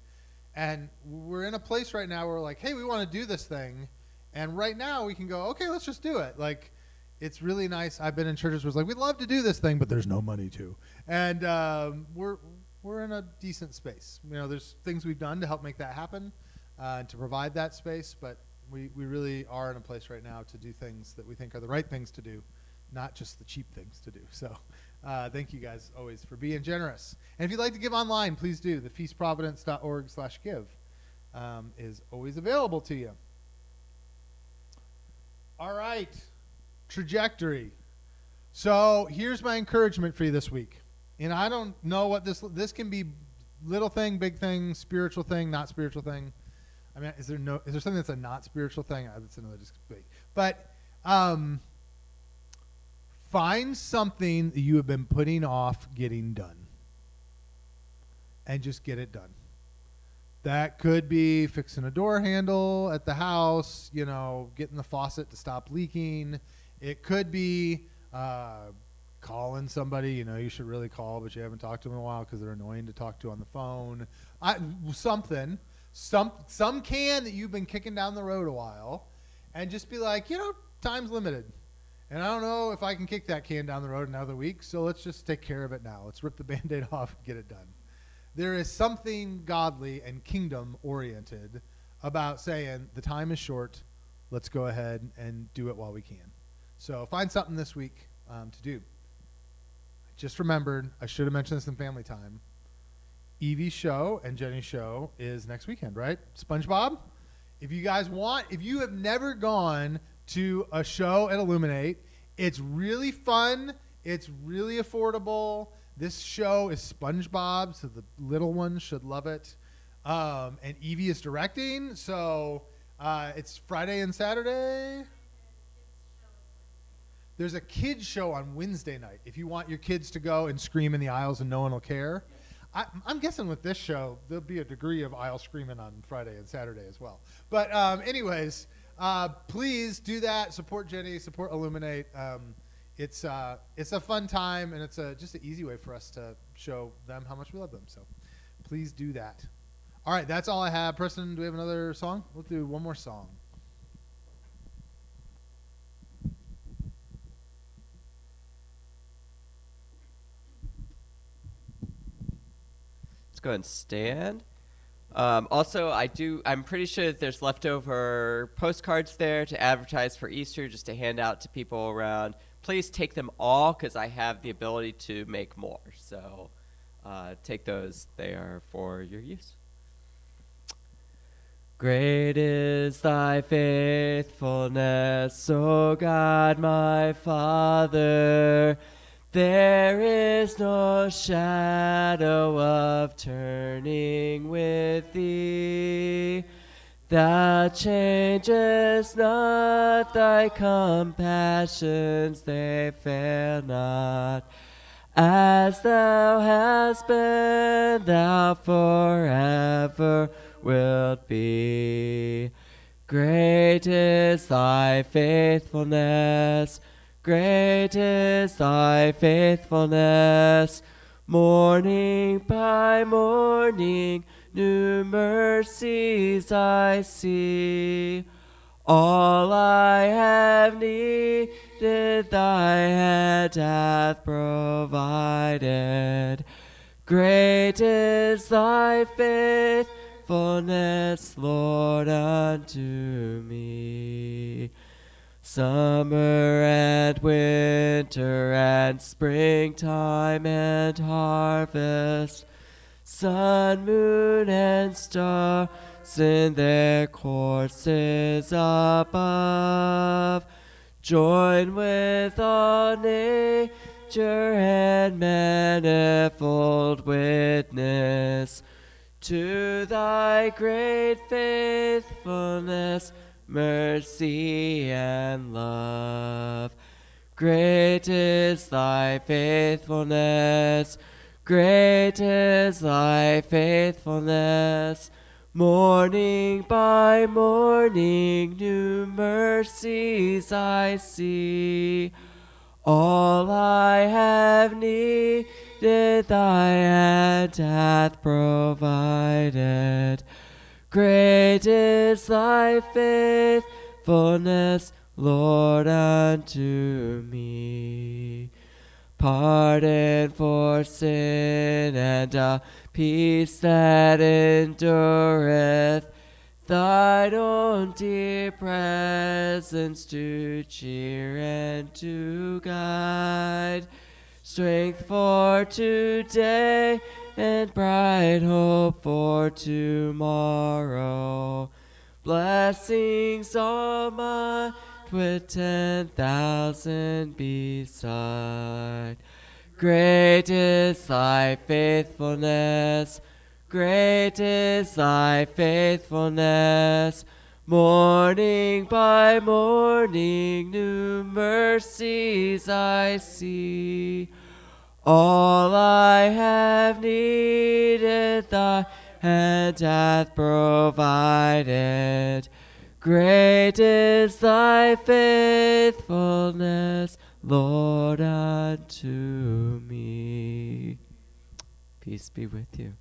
and we're in a place right now where we're like, hey, we want to do this thing. And right now we can go, okay, let's just do it. Like, it's really nice. I've been in churches where it's like, we'd love to do this thing, but there's no money to. And we're in a decent space. There's things we've done to help make that happen and to provide that space. But we really are in a place right now to do things that we think are the right things to do, not just the cheap things to do. So thank you guys always for being generous. And if you'd like to give online, please do. The feastprovidence.org/give is always available to you. All right, trajectory. So here's my encouragement for you this week. And I don't know what this can be, little thing, big thing, spiritual thing, not spiritual thing. I mean, is there something that's a not spiritual thing? That's another debate. But find something that you have been putting off getting done, and just get it done. That could be fixing a door handle at the house, getting the faucet to stop leaking. It could be calling somebody, you should really call, but you haven't talked to them in a while because they're annoying to talk to on the phone. Something, some can that you've been kicking down the road a while, and just be like, time's limited. And I don't know if I can kick that can down the road another week, so let's just take care of it now. Let's rip the Band-Aid off and get it done. there is something godly and kingdom oriented about saying the time is short. Let's go ahead and do it while we can. So find something this week to do. I just remembered, I should have mentioned this in family time. Evie's show and Jenny's show is next weekend, right? SpongeBob. If you guys want, if you have never gone to a show at Illuminate, it's really fun. It's really affordable. This show is SpongeBob, so the little ones should love it. And Evie is directing, so it's Friday and Saturday. There's a kids show on Wednesday night. If you want your kids to go and scream in the aisles and no one will care. I'm guessing with this show, there'll be a degree of aisle screaming on Friday and Saturday as well. But anyways, please do that. Support Jenny. Support Illuminate. It's a fun time, and it's just an easy way for us to show them how much we love them. So please do that. All right, that's all I have. Preston, do we have another song? We'll do one more song. Let's go ahead and stand. Also, I'm pretty sure that there's leftover postcards there to advertise for Easter, just to hand out to people around. Please take them all, because I have the ability to make more. So take those. They are for your use. Great is thy faithfulness, O God, my Father. There is no shadow of turning with thee. Thou changest not, thy compassions, they fail not. As thou hast been, thou forever wilt be. Great is thy faithfulness, great is thy faithfulness. Morning by morning, new mercies I see. All I have needed, thy hand hath provided. Great is thy faithfulness, Lord, unto me. Summer and winter and springtime and harvest, sun, moon, and stars in their courses above, join with all nature and manifold witness to thy great faithfulness, mercy, and love. Great is thy faithfulness, great is thy faithfulness. Morning by morning, new mercies I see. All I have needed, thy hand hath provided. Great is thy faithfulness, Lord, unto me. Pardon for sin and a peace that endureth, thine own dear presence to cheer and to guide, strength for today and bright hope for tomorrow, blessings all mine with 10,000 beside. Great is thy faithfulness, great is thy faithfulness. Morning by morning, new mercies I see. All I have needed, thy hand hath provided. Great is thy faithfulness, Lord, unto me. Peace be with you.